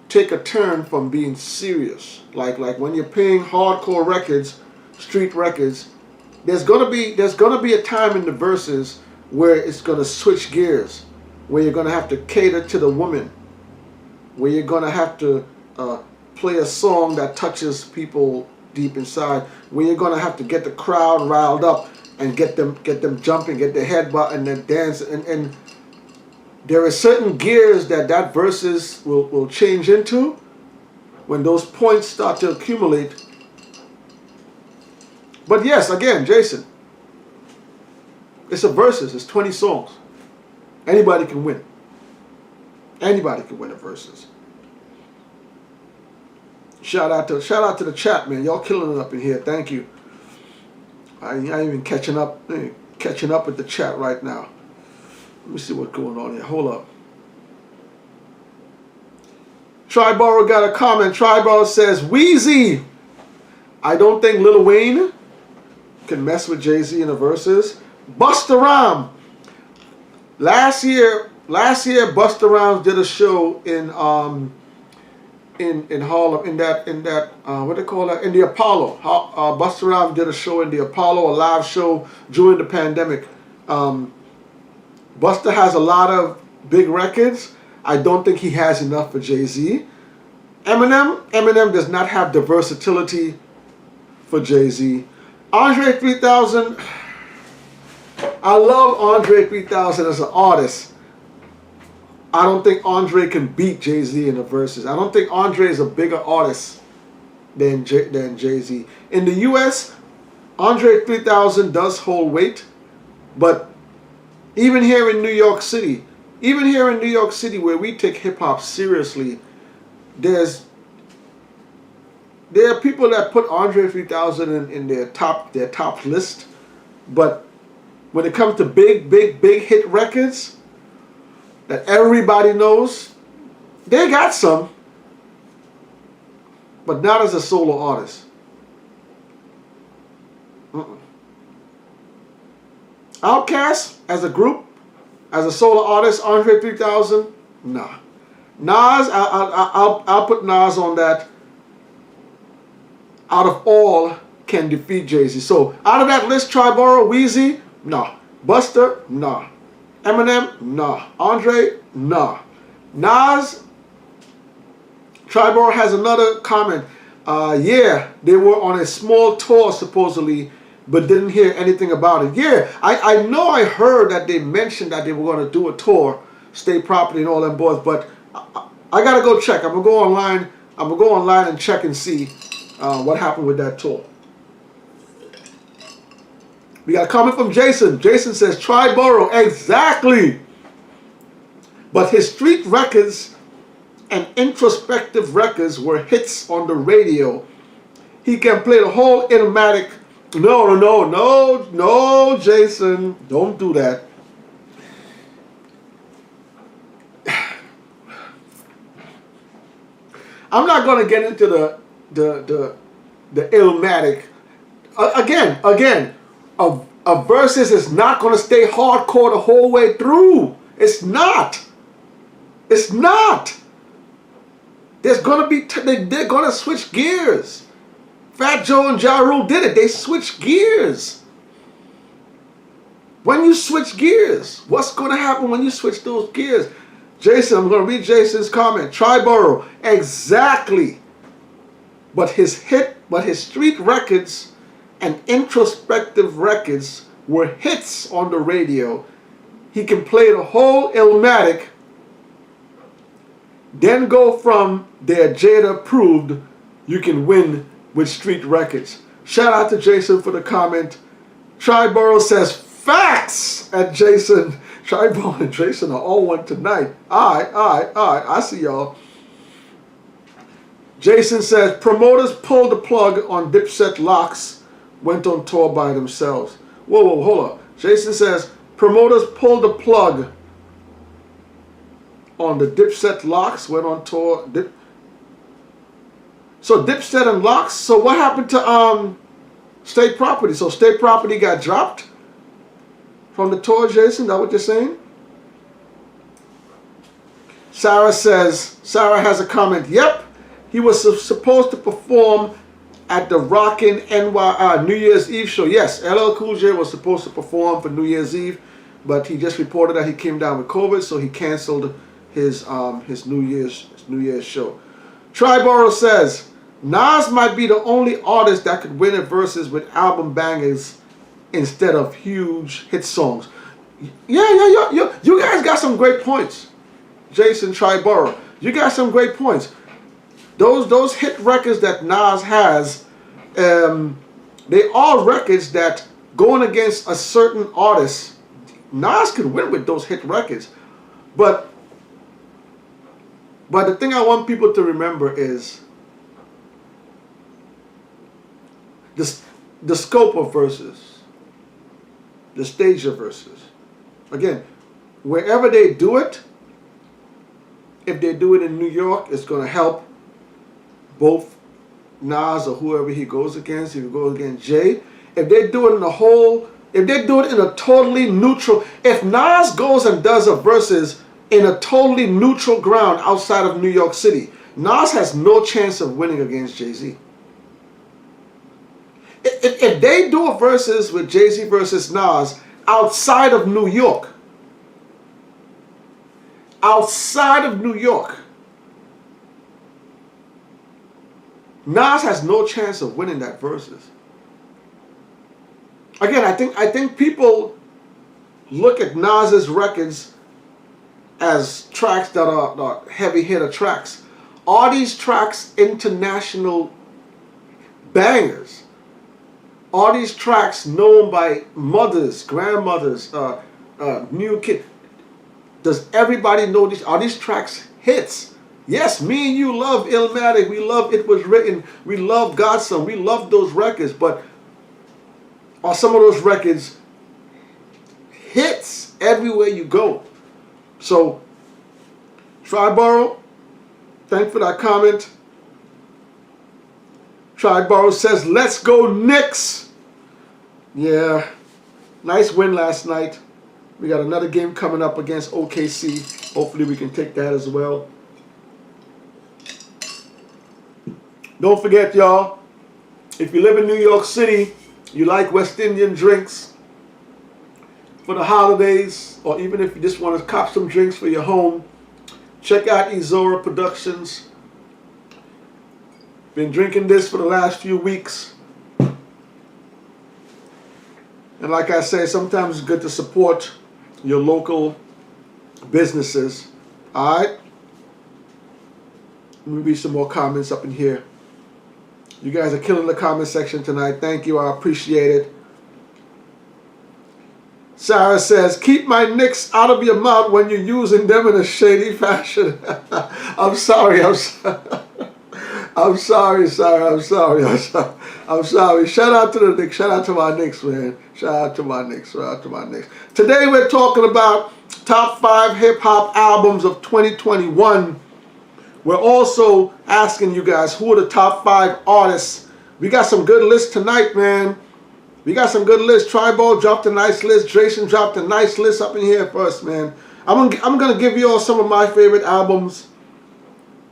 take a turn from being serious. Like when you're playing hardcore records, street records, there's gonna be a time in the verses where it's gonna switch gears, where you're gonna have to cater to the woman, where you're gonna have to play a song that touches people deep inside, where you're gonna have to get the crowd riled up and get them jumping, get their head bop and then dance, and there are certain gears that verses will change into when those points start to accumulate. But yes, again, Jason, it's a versus. It's 20 songs. Anybody can win. Anybody can win a versus. Shout out to the chat, man. Y'all killing it up in here. Thank you. I ain't even catching up with the chat right now. Let me see what's going on here. Hold up. Triborough got a comment. Triborough says, Wheezy, I don't think Lil Wayne can mess with Jay-Z in the verses. Busta Rhymes. Last year Busta Rhymes did a show in Harlem, in that what they call that, in the Apollo. Busta Rhymes did a show in the Apollo, a live show during the pandemic. Busta has a lot of big records. I don't think he has enough for Jay-Z. Eminem does not have the versatility for Jay-Z. Andre 3000, I love Andre 3000 as an artist. I don't think Andre can beat Jay-Z in the verses. I don't think Andre is a bigger artist than Jay-Z. In the US, Andre 3000 does hold weight, but even here in New York City where we take hip-hop seriously, there's there are people that put Andre 3000 in their top list, but when it comes to big hit records that everybody knows, they got some, but not as a solo artist. Outkast as a group, as a solo artist, Andre 3000, nah. Nas, I'll put Nas on that. Out of all, can defeat Jay-Z. So out of that list, Triborough, Wheezy, nah. Buster, nah. Eminem, nah. Andre, nah. Nas, Triborough has another comment. Yeah, they were on a small tour supposedly, but didn't hear anything about it. Yeah, I know I heard that they mentioned that they were going to do a tour, State Property and all them boys, but I got to go check. I'm going to go online. I'm going to go online and check and see what happened with that tour. We got a comment from Jason. Jason says, Triborough, exactly. But his street records and introspective records were hits on the radio. He can play the whole Illmatic. No, Jason. Don't do that. I'm not going to get into the Illmatic. Again, a Verzuz is not going to stay hardcore the whole way through. It's not. It's not. There's going to be, they're going to switch gears. Fat Joe and Ja Rule did it. They switched gears. When you switch gears, what's going to happen when you switch those gears? Jason, I'm going to read Jason's comment. Triborough, exactly. But his street records and introspective records were hits on the radio. He can play the whole Illmatic, then go from there. Jada proved you can win with street records. Shout out to Jason for the comment. Triborough says facts at Jason. Triborough and Jason are all one tonight. All right. I see y'all. Jason says promoters pulled the plug on Dipset Locks, went on tour by themselves. Whoa, hold up. Jason says promoters pulled the plug on the Dipset Locks, went on tour. So Dipset and Locks. So what happened to State Property? So State Property got dropped from the tour, Jason? That what you're saying? Sarah has a comment. Yep, he was supposed to perform at the Rockin' NY New Year's Eve show. Yes, LL Cool J was supposed to perform for New Year's Eve, but he just reported that he came down with COVID, so he canceled his New Year's show. Triborough says Nas might be the only artist that could win at Verzuz with album bangers instead of huge hit songs. Yeah. You guys got some great points, Jason, Triborough. You got some great points. Those hit records that Nas has, they are records that going against a certain artist, Nas could win with those hit records. But the thing I want people to remember is the scope of Verzuz, the stage of Verzuz. Again, wherever they do it, if they do it in New York, it's going to help both Nas or whoever he goes against. If he goes against Jay, if they do it if they do it in a totally neutral, if Nas goes and does a Verzuz in a totally neutral ground outside of New York City, Nas has no chance of winning against Jay-Z. If they do a Verzuz with Jay-Z versus Nas outside of New York, Nas has no chance of winning that Verzuz. Again, I think people look at Nas's records as tracks that are heavy hitter tracks. Are these tracks international bangers? Are these tracks known by mothers, grandmothers, new kids? Does everybody know these? Are these tracks hits? Yes, me and you love Illmatic. We love It Was Written. We love Godson. We love those records. But are some of those records hits everywhere you go? So, Triborough, thanks for that comment. Triborough says, let's go Knicks. Yeah, nice win last night. We got another game coming up against OKC. Hopefully we can take that as well. Don't forget, y'all, if you live in New York City, you like West Indian drinks for the holidays, or even if you just want to cop some drinks for your home, check out Izora Productions. Been drinking this for the last few weeks. And like I say, sometimes it's good to support your local businesses. Alright? Let me read some more comments up in here. You guys are killing the comment section tonight. Thank you. I appreciate it. Sarah says, keep my Knicks out of your mouth when you're using them in a shady fashion. I'm sorry. I'm sorry, Sarah. I'm sorry. I'm sorry. Shout out to the Knicks. Shout out to my Knicks, man. Shout out to my Knicks. Shout out to my Knicks. Today we're talking about top 5 hip-hop albums of 2021. We're also asking you guys, who are the top 5 artists? We got some good lists tonight, man. We got some good lists. Tribal dropped a nice list. Jason dropped a nice list up in here first, man. I'm gonna give you all some of my favorite albums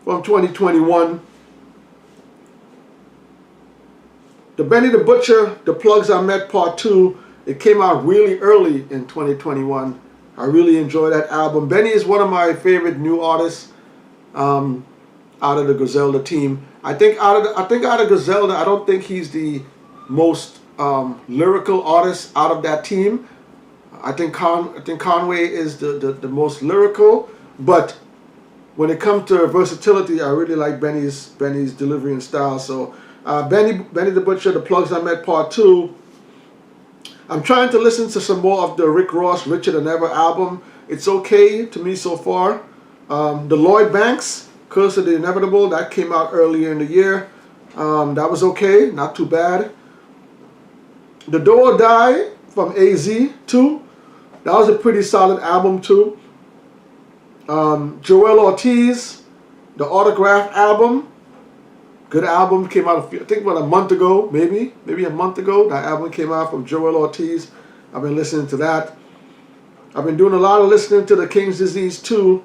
from 2021. The Benny the Butcher, The Plugs I Met Part 2. It came out really early in 2021. I really enjoy that album. Benny is one of my favorite new artists out of the Griselda team. I think out of Griselda, I don't think he's the most lyrical artist out of that team. I think Conway is the most lyrical, but when it comes to versatility, I really like Benny's delivery and style. So Benny the Butcher, The Plugs I Met Part 2. I'm trying to listen to some more of the Rick Ross, Richer Than Ever album. It's okay to me so far. The Lloyd Banks, Curse of the Inevitable, that came out earlier in the year. That was okay, not too bad. The Do or Die from AZ 2, that was a pretty solid album too. Joel Ortiz, the Autograph album, good album, came out I think about a month ago, maybe a month ago. That album came out from Joel Ortiz. I've been listening to that. I've been doing a lot of listening to the King's Disease 2.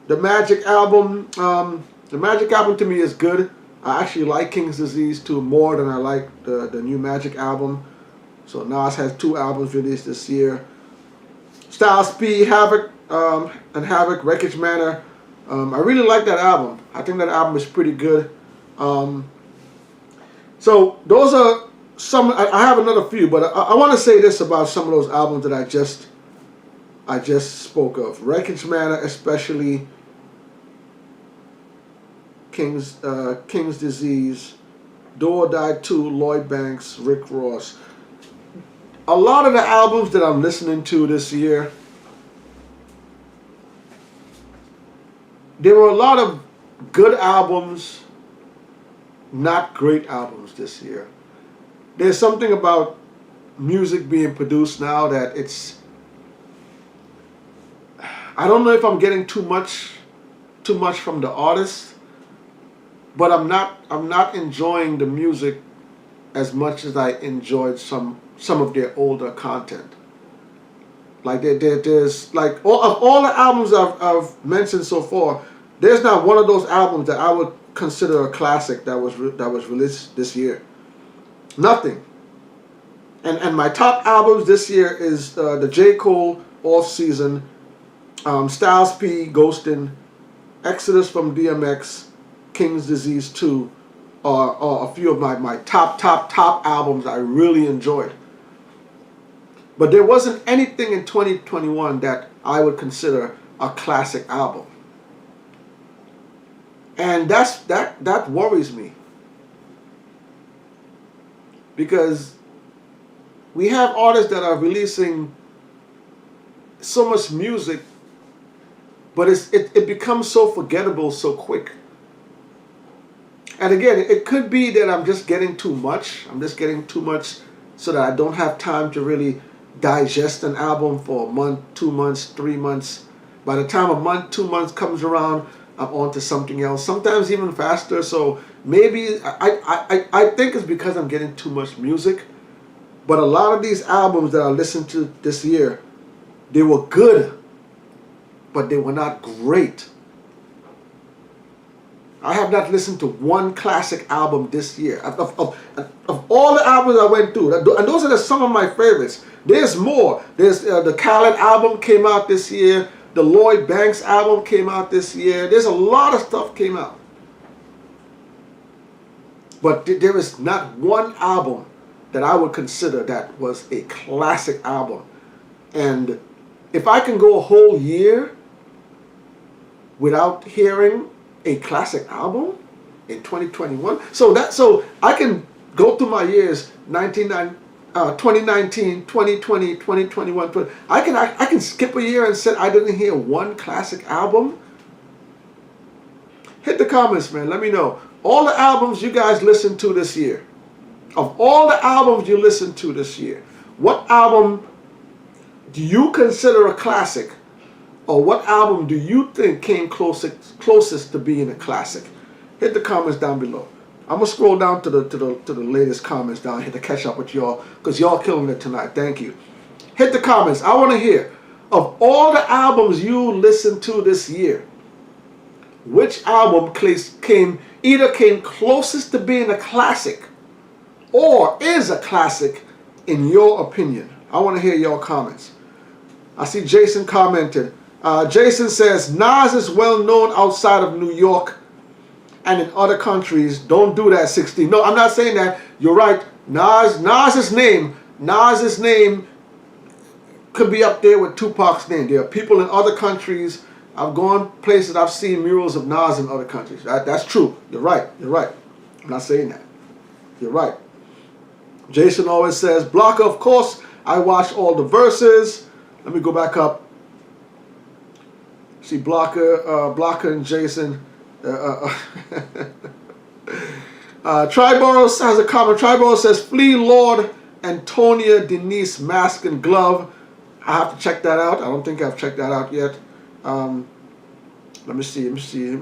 The Magic album to me is good. I actually like King's Disease 2 more than I like the new Magic album. So Nas has 2 albums released this year. Styles P, Havoc, and Havoc, Wreckage Manor. I really like that album. I think that album is pretty good. So those are some. I have another few, but I want to say this about some of those albums that I just spoke of. Wreckage Manor, especially. King's Disease, Do or Die 2, Lloyd Banks, Rick Ross. A lot of the albums that I'm listening to this year, there were a lot of good albums, not great albums this year. There's something about music being produced now that it's, I don't know if I'm getting too much from the artist, but I'm not enjoying the music as much as I enjoyed some of their older content. Like there's like all the albums I've mentioned so far, there's not one of those albums that I would consider a classic that was released this year. Nothing. And my top albums this year is the J. Cole Off Season, Styles P, Ghostin', Exodus from DMX, King's Disease 2 are a few of my top albums I really enjoyed. But there wasn't anything in 2021 that I would consider a classic album. And that worries me. Because we have artists that are releasing so much music but it becomes so forgettable so quick. And again, it could be that I'm just getting too much. I'm just getting too much so that I don't have time to really digest an album for a month, 2 months, 3 months. By the time a month, 2 months comes around, I'm on to something else, sometimes even faster. So maybe, I think it's because I'm getting too much music. But a lot of these albums that I listened to this year, they were good, but they were not great. I have not listened to one classic album this year. Of all the albums I went through, and those are some of my favorites. There's more. There's the Khaled album came out this year. The Lloyd Banks album came out this year. There's a lot of stuff came out. But there is not one album that I would consider that was a classic album. And if I can go a whole year without hearing a classic album in 2021, so I can go through my years 2019, 2020, 2021. I can skip a year and say I didn't hear one classic album. Hit the comments, man. Let me know all the albums you guys listened to this year. Of all the albums you listened to this year, what album do you consider a classic? Or what album do you think came closest to being a classic? Hit the comments down below. I'm gonna scroll down to the latest comments down here to catch up with y'all, because y'all killing it tonight. Thank you. Hit the comments. I want to hear, of all the albums you listened to this year, which album either came closest to being a classic or is a classic in your opinion? I want to hear your comments. I see Jason commented. Jason says, Nas is well known outside of New York and in other countries. Don't do that, 16. No, I'm not saying that. You're right. Nas's name could be up there with Tupac's name. There are people in other countries. I've gone places, I've seen murals of Nas in other countries. That's true. You're right. You're right. I'm not saying that. You're right. Jason always says, Blocker, of course, I watch all the verses. Let me go back up. See Blocker and Jason. Triborough has a comment. Triborough says, Flea Lord, Antonia Denise Mask and Glove. I have to check that out. I don't think I've checked that out yet. Let me see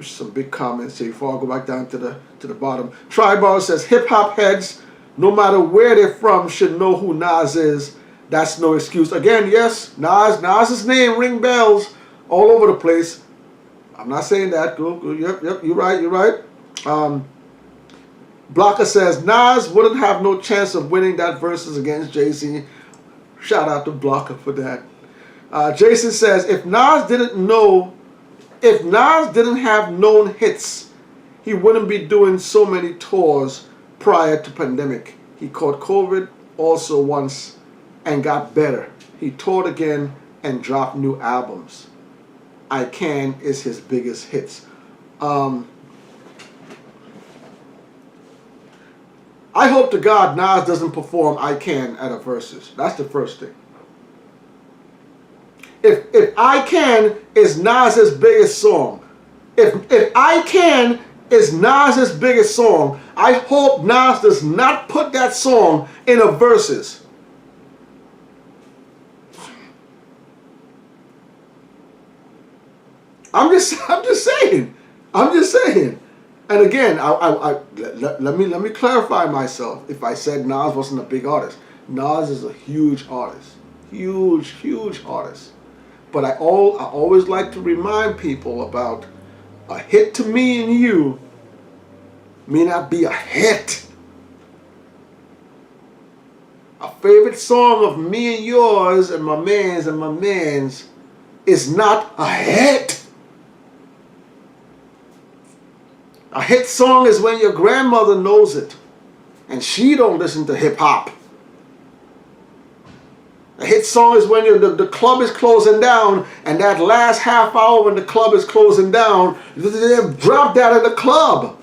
some big comments here before I go back down to the bottom. Triborough says, hip hop heads, no matter where they're from, should know who Nas is. That's no excuse. Again, yes, Nas's name ring bells all over the place. I'm not saying that. Yep, you're right. Blocker says, Nas wouldn't have no chance of winning that versus against Jay-Z. Shout out to Blocker for that. Jason says, if Nas didn't have known hits, he wouldn't be doing so many tours prior to pandemic. He caught COVID also once and got better. He toured again and dropped new albums. I Can is his biggest hits. I hope to God Nas doesn't perform I Can at a Verzuz. That's the first thing. If I Can is Nas's biggest song, if I Can is Nas's biggest song, I hope Nas does not put that song in a Verzuz. I'm just saying. And again, let me clarify myself. If I said Nas wasn't a big artist, Nas is a huge artist, huge artist. But I always like to remind people about a hit to me and you may not be a hit. A favorite song of me and yours and my man's is not a hit. A hit song is when your grandmother knows it and she don't listen to hip hop. A hit song is when the club is closing down, and that last half hour when the club is closing down, they drop that in the club.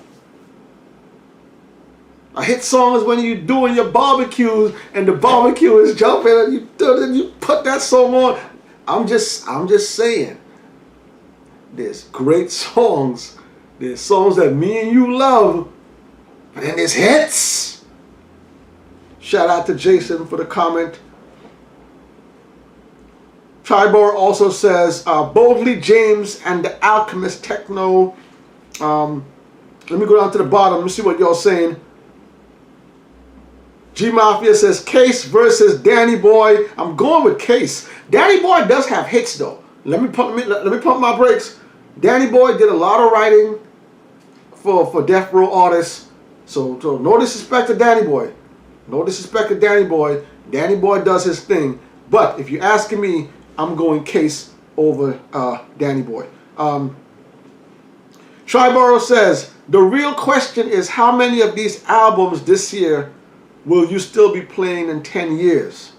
A hit song is when you're doing your barbecues and the barbecue is jumping and you put that song on. I'm just saying. There's great songs. There's songs that me and you love. And then there's hits. Shout out to Jason for the comment. Tribor also says, Boldly James and the Alchemist Techno. Let me go down to the bottom. Let me see what y'all saying. G Mafia says Case versus Danny Boy. I'm going with Case. Danny Boy does have hits though. Let me pump my brakes. Danny Boy did a lot of writing for Death Row artists. So no disrespect to Danny Boy. No disrespect to Danny Boy. Danny Boy does his thing. But if you're asking me, I'm going Case over Danny Boy. Triborough says, the real question is how many of these albums this year will you still be playing in 10 years?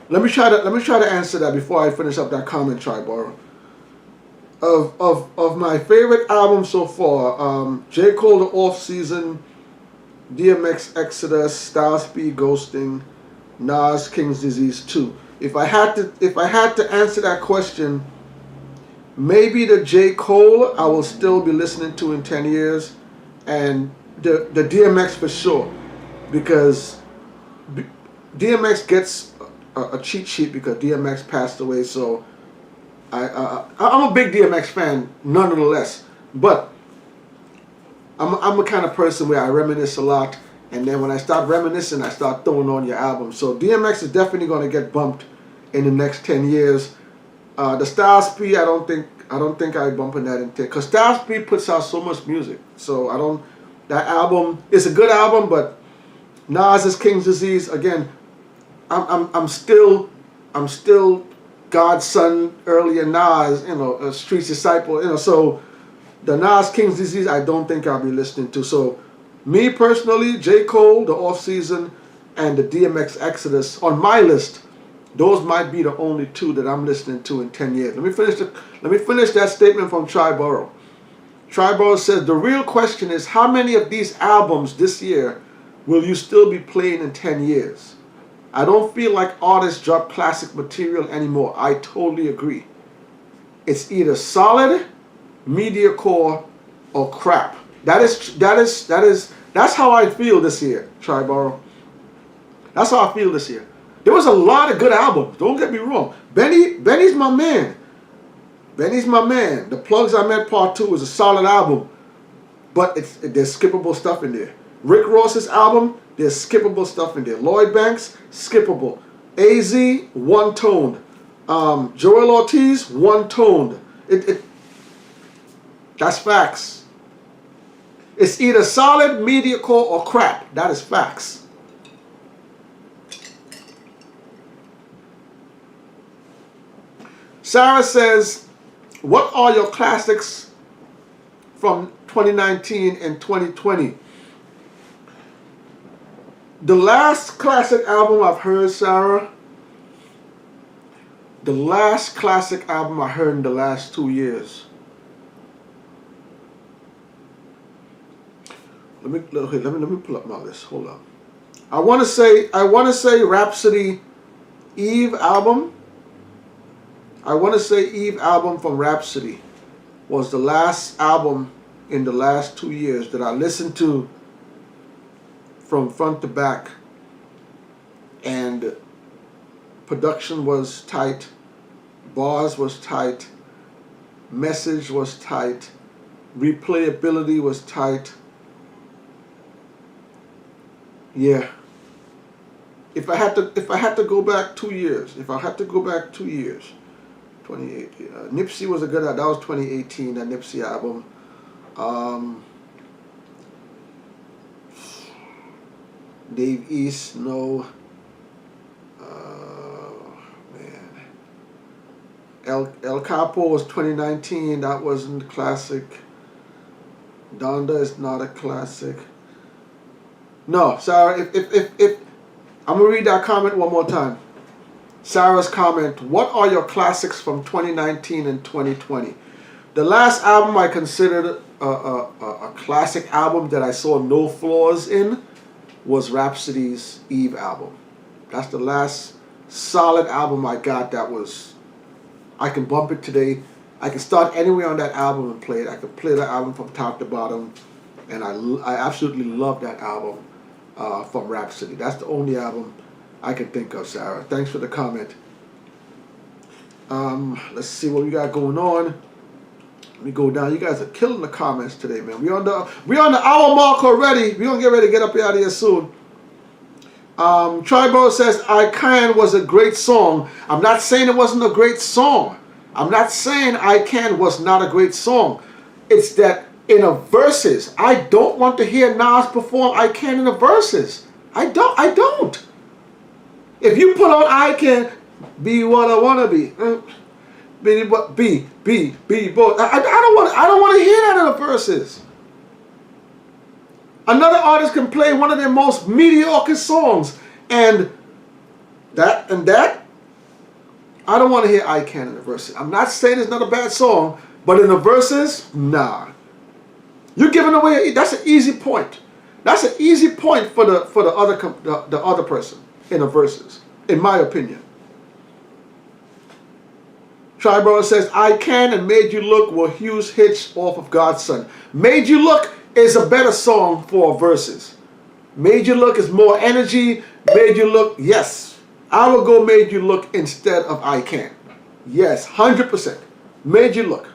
Let me try to answer that before I finish up that comment, Triborough. Of my favorite albums so far, J. Cole The Off Season, DMX Exodus, Styles P Ghosting, Nas King's Disease 2. If I had to answer that question, maybe the J. Cole I will still be listening to in 10 years, and the DMX for sure, because DMX gets a cheat sheet because DMX passed away. So I'm a big DMX fan nonetheless, but I'm a kind of person where I reminisce a lot, and then when I start reminiscing, I start throwing on your album. So DMX is definitely going to get bumped in the next 10 years. The Styles P, I don't think I bumping that in 10, because Styles P puts out so much music. So that album is a good album, but Nas's King's Disease, again, I'm still God's son, earlier Nas, a Street's disciple, so the Nas King's Disease I don't think I'll be listening to. So me personally, J. Cole, The Off Season, and the DMX Exodus on my list, those might be the only two that I'm listening to in 10 years. Let me finish that statement from Triborough. Triborough says, the real question is how many of these albums this year will you still be playing in 10 years? I don't feel like artists drop classic material anymore. I totally agree. It's either solid, mediocre, or crap. That's how I feel this year, Triborough. That's how I feel this year. There was a lot of good albums. Don't get me wrong. Benny's my man. Benny's my man. The Plugs I Met Part 2 is a solid album, but there's skippable stuff in there. Rick Ross's album, there's skippable stuff in there. Lloyd Banks, skippable. AZ, one-toned. Joel Ortiz, one-toned. That's facts. It's either solid, mediocre, or crap. That is facts. Sarah says, what are your classics from 2019 and 2020? The last classic album I've heard, Sarah, the last classic album I heard in the last 2 years. Let me pull up my list. Hold on. I want to say Rhapsody Eve album. I want to say Eve album from Rhapsody was the last album in the last 2 years that I listened to from front to back, and production was tight, bars was tight, message was tight, replayability was tight. Yeah. If I had to go back 2 years, 2018. Nipsey was a good album. That was 2018, that Nipsey album. Dave East, no. Man. El Capo was 2019. That wasn't a classic. Donda is not a classic. No, Sarah, if I'm going to read that comment one more time. Sarah's comment, what are your classics from 2019 and 2020? The last album I considered a classic album that I saw no flaws in was Rhapsody's Eve album. That's the last solid album I got that was I can bump it today. I can start anywhere on that album and play it. I can play that album from top to bottom, and I absolutely love that album from Rhapsody. That's the only album I can think of, Sarah. Thanks for the comment. Let's see what we got going on. Let me go down. You guys are killing the comments today, man. We're on the hour mark already. We're gonna get ready to get up out of here soon. Tribal says I Can was a great song. I'm not saying it wasn't a great song. I'm not saying I Can was not a great song. It's that in a verses, I don't want to hear Nas perform I Can in the verses. I don't. If you put on I Can be what I wanna be. Be both. I don't want to hear that in the verses. Another artist can play one of their most mediocre songs, and that I don't want to hear I Can in the verses. I'm not saying it's not a bad song, but in the verses, nah. You're giving away. That's an easy point. That's an easy point for the other person in the verses, in my opinion. Triborough says, I Can and Made You Look were huge hits off of God's Son. Made You Look is a better song for verses. Made You Look is more energy. Made You Look, yes. I will go Made You Look instead of I Can. Yes, 100%. Made You Look.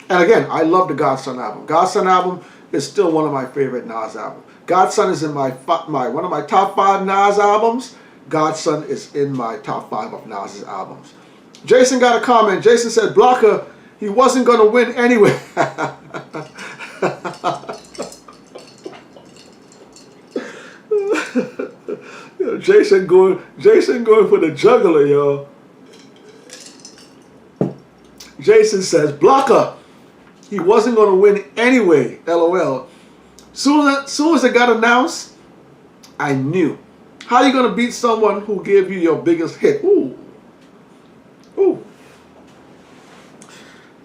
And again, I love the God's Son album. God's Son album is still one of my favorite Nas albums. God's Son is in one of my top 5 Nas albums. God's Son is in my top 5 of Nas's albums. Jason got a comment. Jason said, Blocker, he wasn't going to win anyway. Jason going for the juggler, y'all. Jason says, Blocker, he wasn't going to win anyway, LOL. Soon as it got announced, I knew. How are you going to beat someone who gave you your biggest hit? Ooh.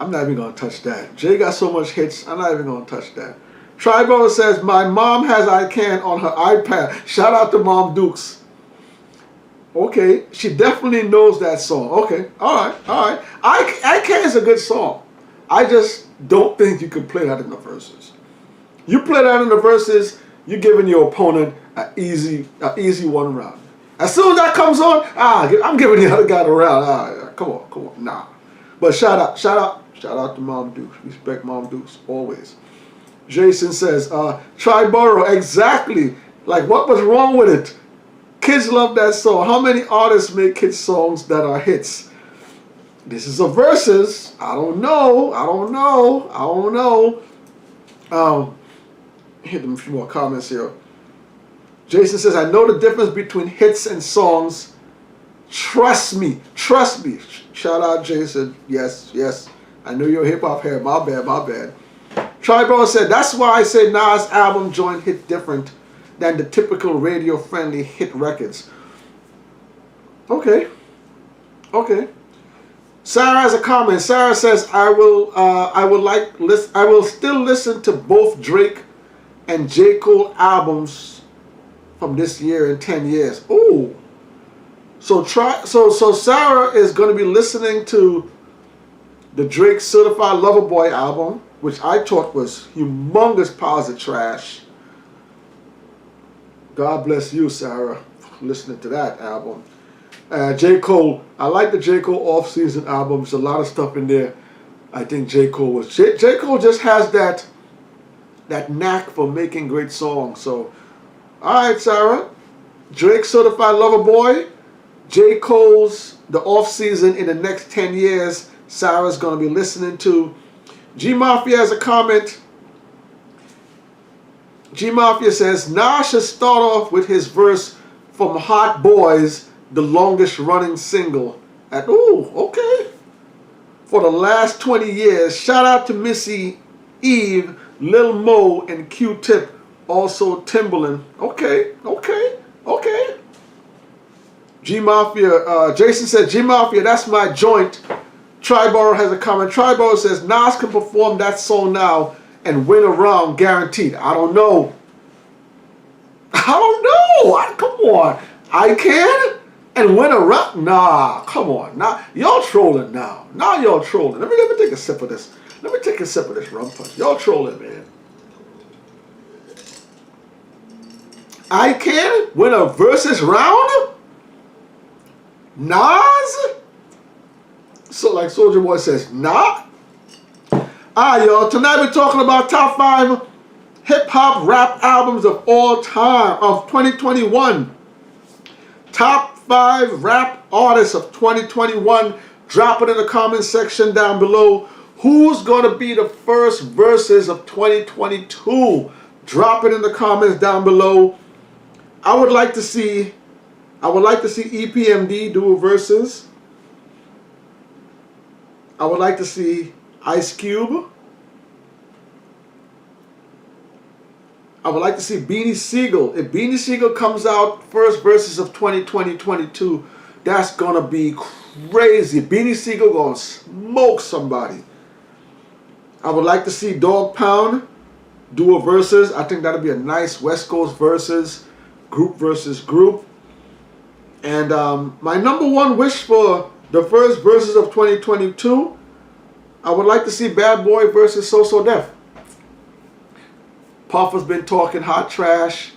I'm not even going to touch that. Jay got so much hits, I'm not even going to touch that. Tribal says, my mom has I Can on her iPad. Shout out to Mom Dukes. Okay, she definitely knows that song. Okay, all right. I Can is a good song. I just don't think you can play that in the verses. You play that in the verses, you're giving your opponent an easy one round. As soon as that comes on, I'm giving the other guy the round. Come on, nah. But shout out to Mom Dukes. Respect Mom Dukes always. Jason says, Triborough, exactly. Like, what was wrong with it? Kids love that song. How many artists make hit songs that are hits? This is a versus. I don't know. Hit them a few more comments here. Jason says, I know the difference between hits and songs. Trust me. Shout out, Jason. Yes. I know you're a hip-hop head. My bad. Tribal said, that's why I say Nas' album joint hit different than the typical radio-friendly hit records. Okay. Sarah has a comment. Sarah says, I will still listen to both Drake and J. Cole albums from this year in 10 years. Ooh. So Sarah is going to be listening to the Drake Certified Lover Boy album, which I thought was humongous piles of trash. God bless you, Sarah, for listening to that album. J. Cole, I like the J. Cole off-season album. There's a lot of stuff in there. I think J. Cole just has that knack for making great songs. So, all right, Sarah. Drake Certified Lover Boy, J. Cole's the off-season in the next 10 years, Sarah's going to be listening to. G Mafia has a comment. G Mafia says, Nas should start off with his verse from Hot Boys, the longest running single. Okay. For the last 20 years. Shout out to Missy, Eve, Lil Mo, and Q-Tip. Also Timbaland. Okay. G Mafia, Jason said, G Mafia, that's my joint. Triborough has a comment. Triborough says, Nas can perform that song now and win a round guaranteed. I don't know. Come on. I Can And win a rock? Nah, come on. Now y'all trolling now. Now y'all trolling. Let me take a sip of this. Let me take a sip of this rum punch. Y'all trolling, man. I can win a versus round? Nas? So like Soulja Boy says, nah. Alright, y'all. Tonight we're talking about top 5 hip-hop rap albums of all time of 2021. Top 5 rap artists of 2021. Drop it in the comment section down below. Who's going to be the first verses of 2022? Drop it in the comments down below. I would like to see EPMD do a verses. I would like to see Ice Cube. I would like to see Beanie Siegel. If Beanie Siegel comes out first verses of 2020-22, that's gonna be crazy. Beanie Siegel gonna smoke somebody. I would like to see Dog Pound do a verses. I think that'll be a nice West Coast versus group. And my number one wish for the first verses of 2022, I would like to see Bad Boy versus So Def. Puff has been talking hot trash.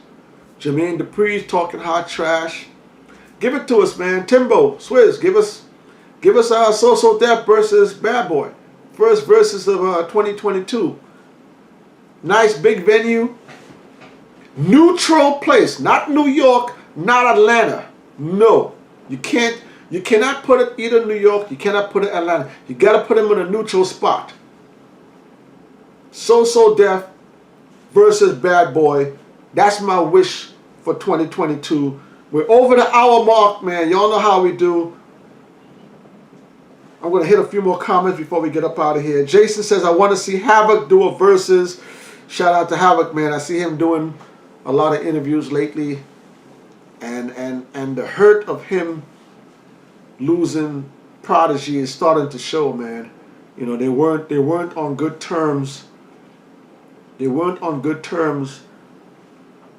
Jermaine Dupri's talking hot trash. Give it to us, man. Timbo, Swizz, give us So Def versus Bad Boy. First verses of 2022. Nice big venue. Neutral place. Not New York, not Atlanta. No. You cannot put it either New York, you cannot put it Atlanta. You gotta put them in a neutral spot. So Def versus Bad Boy. That's my wish for 2022. We're over the hour mark, man. Y'all know how we do. I'm going to hit a few more comments before we get up out of here. Jason says, I want to see Havoc do a versus. Shout out to Havoc, man. I see him doing a lot of interviews lately. And the hurt of him losing Prodigy is starting to show, man. You know, they weren't on good terms. They weren't on good terms,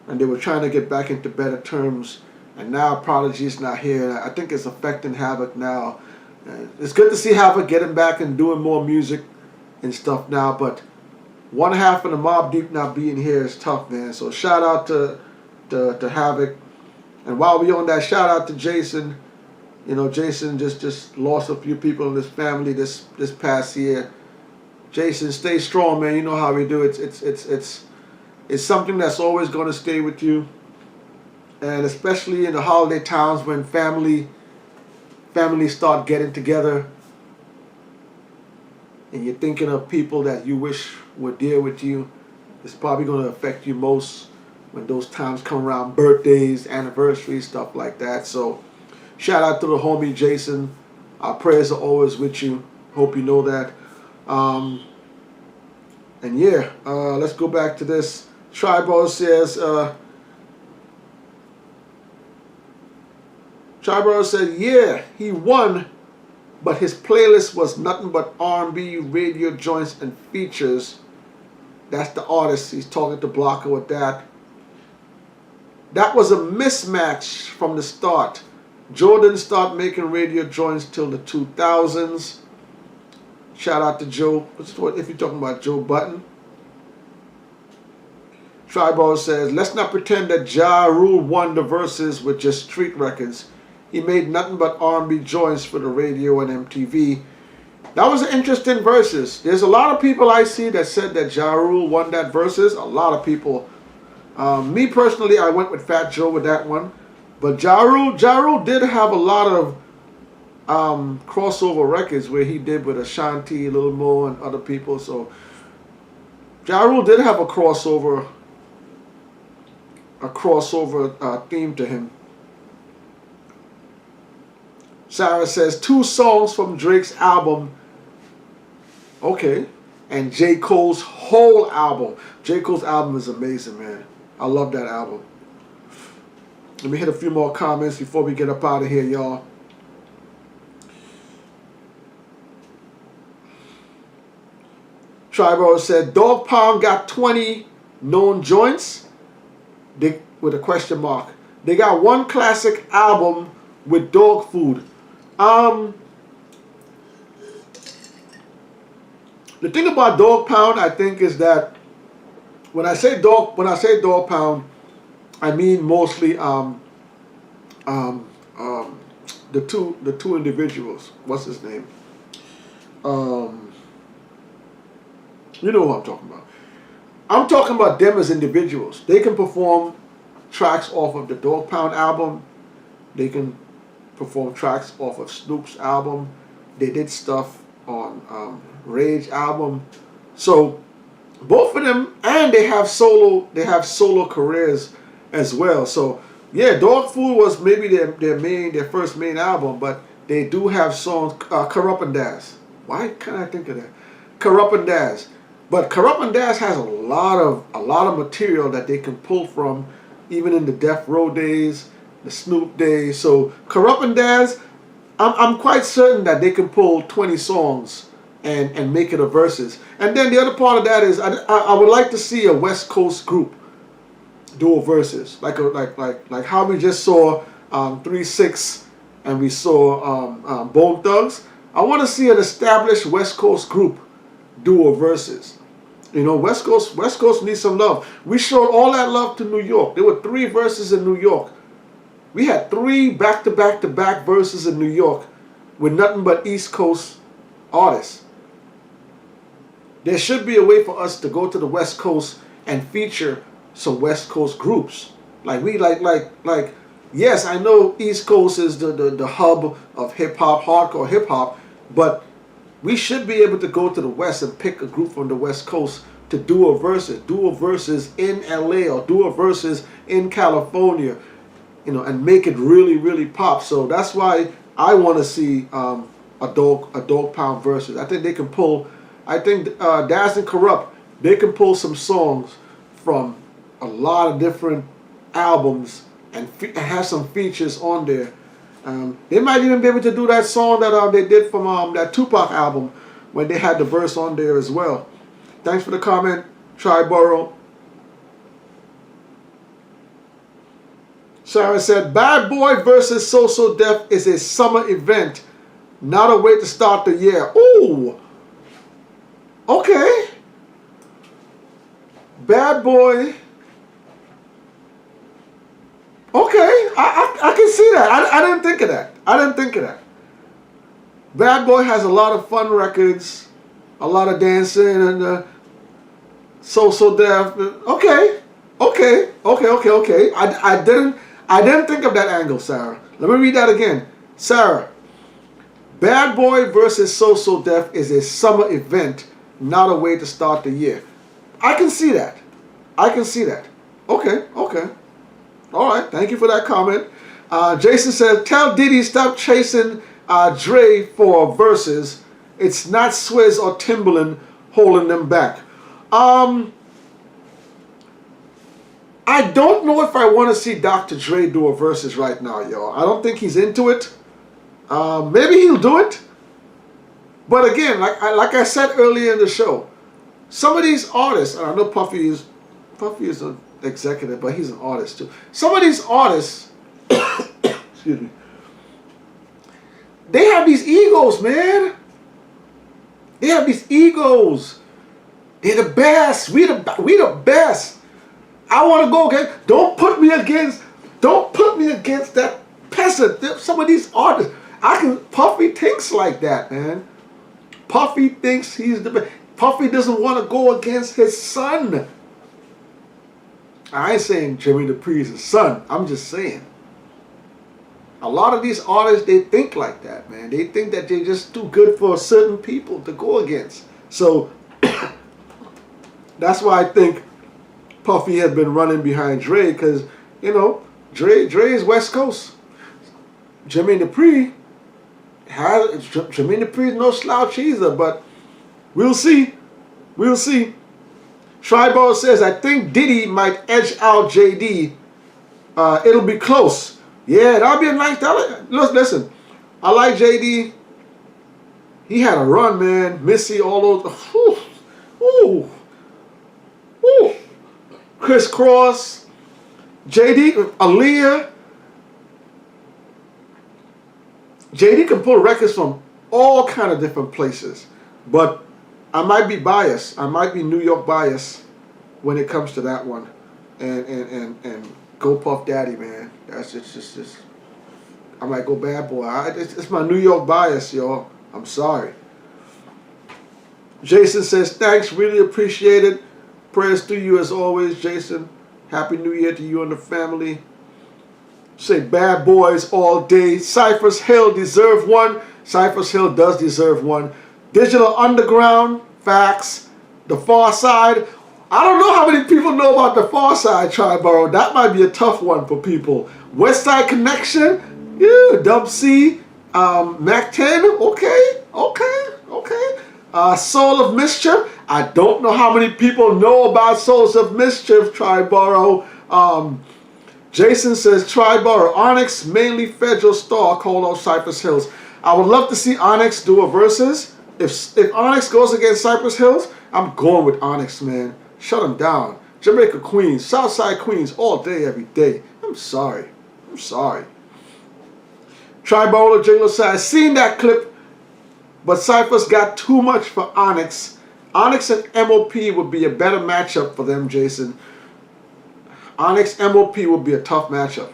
and they were trying to get back into better terms. And now Prodigy's not here. I think it's affecting Havoc now. It's good to see Havoc getting back and doing more music and stuff now, but one half of the Mobb Deep not being here is tough, man. So shout out to Havoc. And while we on that, shout out to Jason. You know, Jason just lost a few people in his family this past year. Jason, stay strong, man. You know how we do. It's something that's always going to stay with you, and especially in the holiday times when families start getting together, and you're thinking of people that you wish were there with you. It's probably going to affect you most when those times come around, birthdays, anniversaries, stuff like that. So, shout out to the homie Jason. Our prayers are always with you. Hope you know that. And yeah, let's go back to this. Tribal says, Tribal said, yeah, he won, but his playlist was nothing but R&B, radio joints, and features. That's the artist. He's talking to Blocker with that. That was a mismatch from the start. Joe didn't start making radio joints till the 2000s. Shout out to Joe. If you're talking about Joe Button. Tribal says, let's not pretend that Ja Rule won the verses with just street records. He made nothing but R&B joints for the radio and MTV. That was an interesting verses. There's a lot of people I see that said that Ja Rule won that verses. A lot of people. Me personally, I went with Fat Joe with that one. But Ja Rule did have a lot of crossover records where he did with Ashanti, Lil Mo, and other people. So Ja Rule did have a crossover theme to him. Sarah says 2 songs from Drake's album. Okay. And J. Cole's whole album. J. Cole's album is amazing, man. I love that album. Let me hit a few more comments before we get up out of here, y'all. Tribal said, Dog Pound got 20 known joints with a question mark. They got one classic album with dog food. The thing about dog pound, I think, is that when I say dog pound, I mean mostly the two individuals. What's his name? You know who I'm talking about. I'm talking about them as individuals. They can perform tracks off of the Dog Pound album. They can perform tracks off of Snoop's album. They did stuff on Rage album. So both of them, and they have solo careers as well. So yeah, Dog Food was maybe their first main album, but they do have songs. Corrupt and Daz. Why can't I think of that? Corrupt and Daz. But Corrupt and Daz has a lot of material that they can pull from, even in the Death Row days, the Snoop days. So Corrupt and Daz, I'm quite certain that they can pull 20 songs and make it a verses. And then the other part of that is I would like to see a West Coast group do a verses, like how we just saw 3-6 and we saw Bone Thugs. I want to see an established West Coast group do a verses. You know, West Coast needs some love. We showed all that love to New York. There were 3 verses in New York. We had 3 back-to-back verses in New York with nothing but East Coast artists. There should be a way for us to go to the West Coast and feature some West Coast groups. Yes, I know East Coast is the hub of hip-hop, hardcore hip-hop, but we should be able to go to the West and pick a group from the West Coast to do a verses in LA or do a verses in California, you know, and make it really, really pop. So that's why I want to see a Dog Pound verses. I think they can pull. I think Daz and Corrupt, they can pull some songs from a lot of different albums and have some features on there. They might even be able to do that song that they did from that Tupac album when they had the verse on there as well. Thanks for the comment, Triborough. Sarah said, Bad Boy versus So Def is a summer event, not a way to start the year. Ooh, okay. Bad Boy. Okay, I can see that. I didn't think of that. Bad Boy has a lot of fun records, a lot of dancing, and So Def. Okay. I didn't think of that angle, Sarah. Let me read that again. Sarah, Bad Boy versus So Def is a summer event, not a way to start the year. I can see that. Okay. All right, thank you for that comment. Jason says, tell Diddy stop chasing Dre for verses. It's not Swizz or Timbaland holding them back. I don't know if I want to see Dr. Dre do a verses right now, y'all. I don't think he's into it. Maybe he'll do it. But again, like I said earlier in the show, some of these artists, and I know Puffy is an executive, but he's an artist too. Some of these artists, excuse me, they have these egos, man. They have these egos. They're the best. We the best. I want to go against. Don't put me against that peasant. Some of these artists, Puffy thinks like that, man. Puffy thinks he's the best. Puffy doesn't want to go against his son. I ain't saying Jimmy Dupree's his son. I'm just saying. A lot of these artists, they think like that, man. They think that they're just too good for certain people to go against. So that's why I think Puffy has been running behind Dre, because, you know, Dre is West Coast. Jimmy Dupree is no slouch either, but we'll see. Tribal says, I think Diddy might edge out JD. It'll be close. Yeah, that'll be a nice. Listen, I like JD. He had a run, man. Missy, all those. Ooh. Chris Cross, JD, Aaliyah. JD can pull records from all kind of different places, but I might be biased. I might be New York biased when it comes to that one. And go Puff Daddy, man. That's just I might go bad boy. It's my New York bias, y'all. I'm sorry. Jason says, thanks, really appreciate it. Prayers to you as always, Jason. Happy New Year to you and the family. Say bad boys all day. Cypress Hill deserve one. Cypress Hill does deserve one. Digital Underground, facts. The Far Side. I don't know how many people know about the Far Side, Triborough. That might be a tough one for people. West Side Connection, yeah, Dub C, Mac 10, okay. Soul of Mischief. I don't know how many people know about Souls of Mischief, Triborough. Jason says, Triborough, Onyx, mainly Federal Star, called out Cypress Hills. I would love to see Onyx do a versus. If Onyx goes against Cypress Hills, I'm going with Onyx, man. Shut them down. Jamaica Queens, Southside Queens, all day, every day. I'm sorry. Triborough Jingler says, seen that clip, but Cypress got too much for Onyx. Onyx and MOP would be a better matchup for them, Jason. Onyx MOP would be a tough matchup.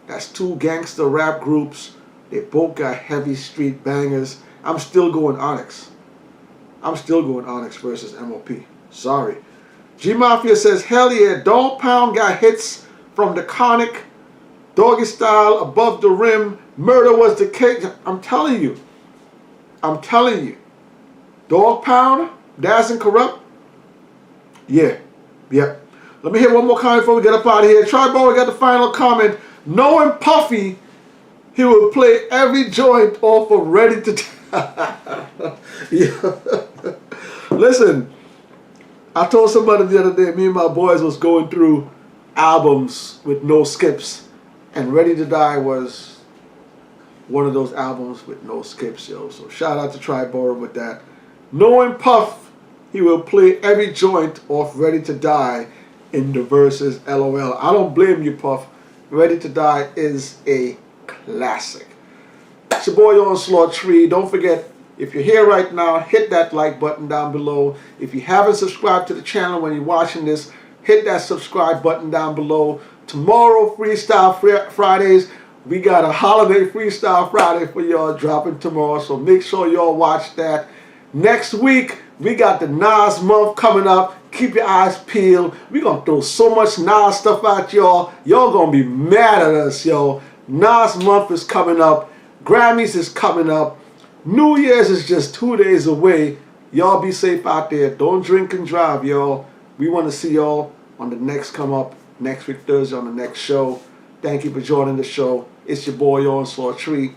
That's two gangster rap groups. They both got heavy street bangers. I'm still going Onyx. I'm still going Onyx versus MOP. Sorry. G Mafia says, hell yeah, Dog Pound got hits from the Conic, Doggy Style, Above the Rim, Murder Was the Case. I'm telling you. Dog Pound, Daz and Corrupt. Yeah. Let me hear one more comment before we get up out of here. Triborough got the final comment. Knowing Puffy, he will play every joint off of Ready to Yeah. Listen, I told somebody the other day, me and my boys was going through albums with no skips, and Ready to Die was one of those albums with no skips, yo. So shout out to Triborough with that. Knowing Puff, he will play every joint off Ready to Die in the verses, LOL. I don't blame you, Puff. Ready to Die is a classic. It's your boy Onslaught Tree. Don't forget, if you're here right now, hit that like button down below. If you haven't subscribed to the channel when you're watching this, hit that subscribe button down below. Tomorrow, Freestyle Fridays. We got a holiday Freestyle Friday for y'all dropping tomorrow, so make sure y'all watch that. Next week, we got the Nas month coming up. Keep your eyes peeled. We're going to throw so much Nas stuff at y'all. Y'all going to be mad at us, yo. Nas month is coming up. Grammys is coming up. New Year's is just 2 days away. Y'all be safe out there. Don't drink and drive, y'all. We want to see y'all on the next come up. Next week, Thursday, on the next show. Thank you for joining the show. It's your boy Onslaught Tree.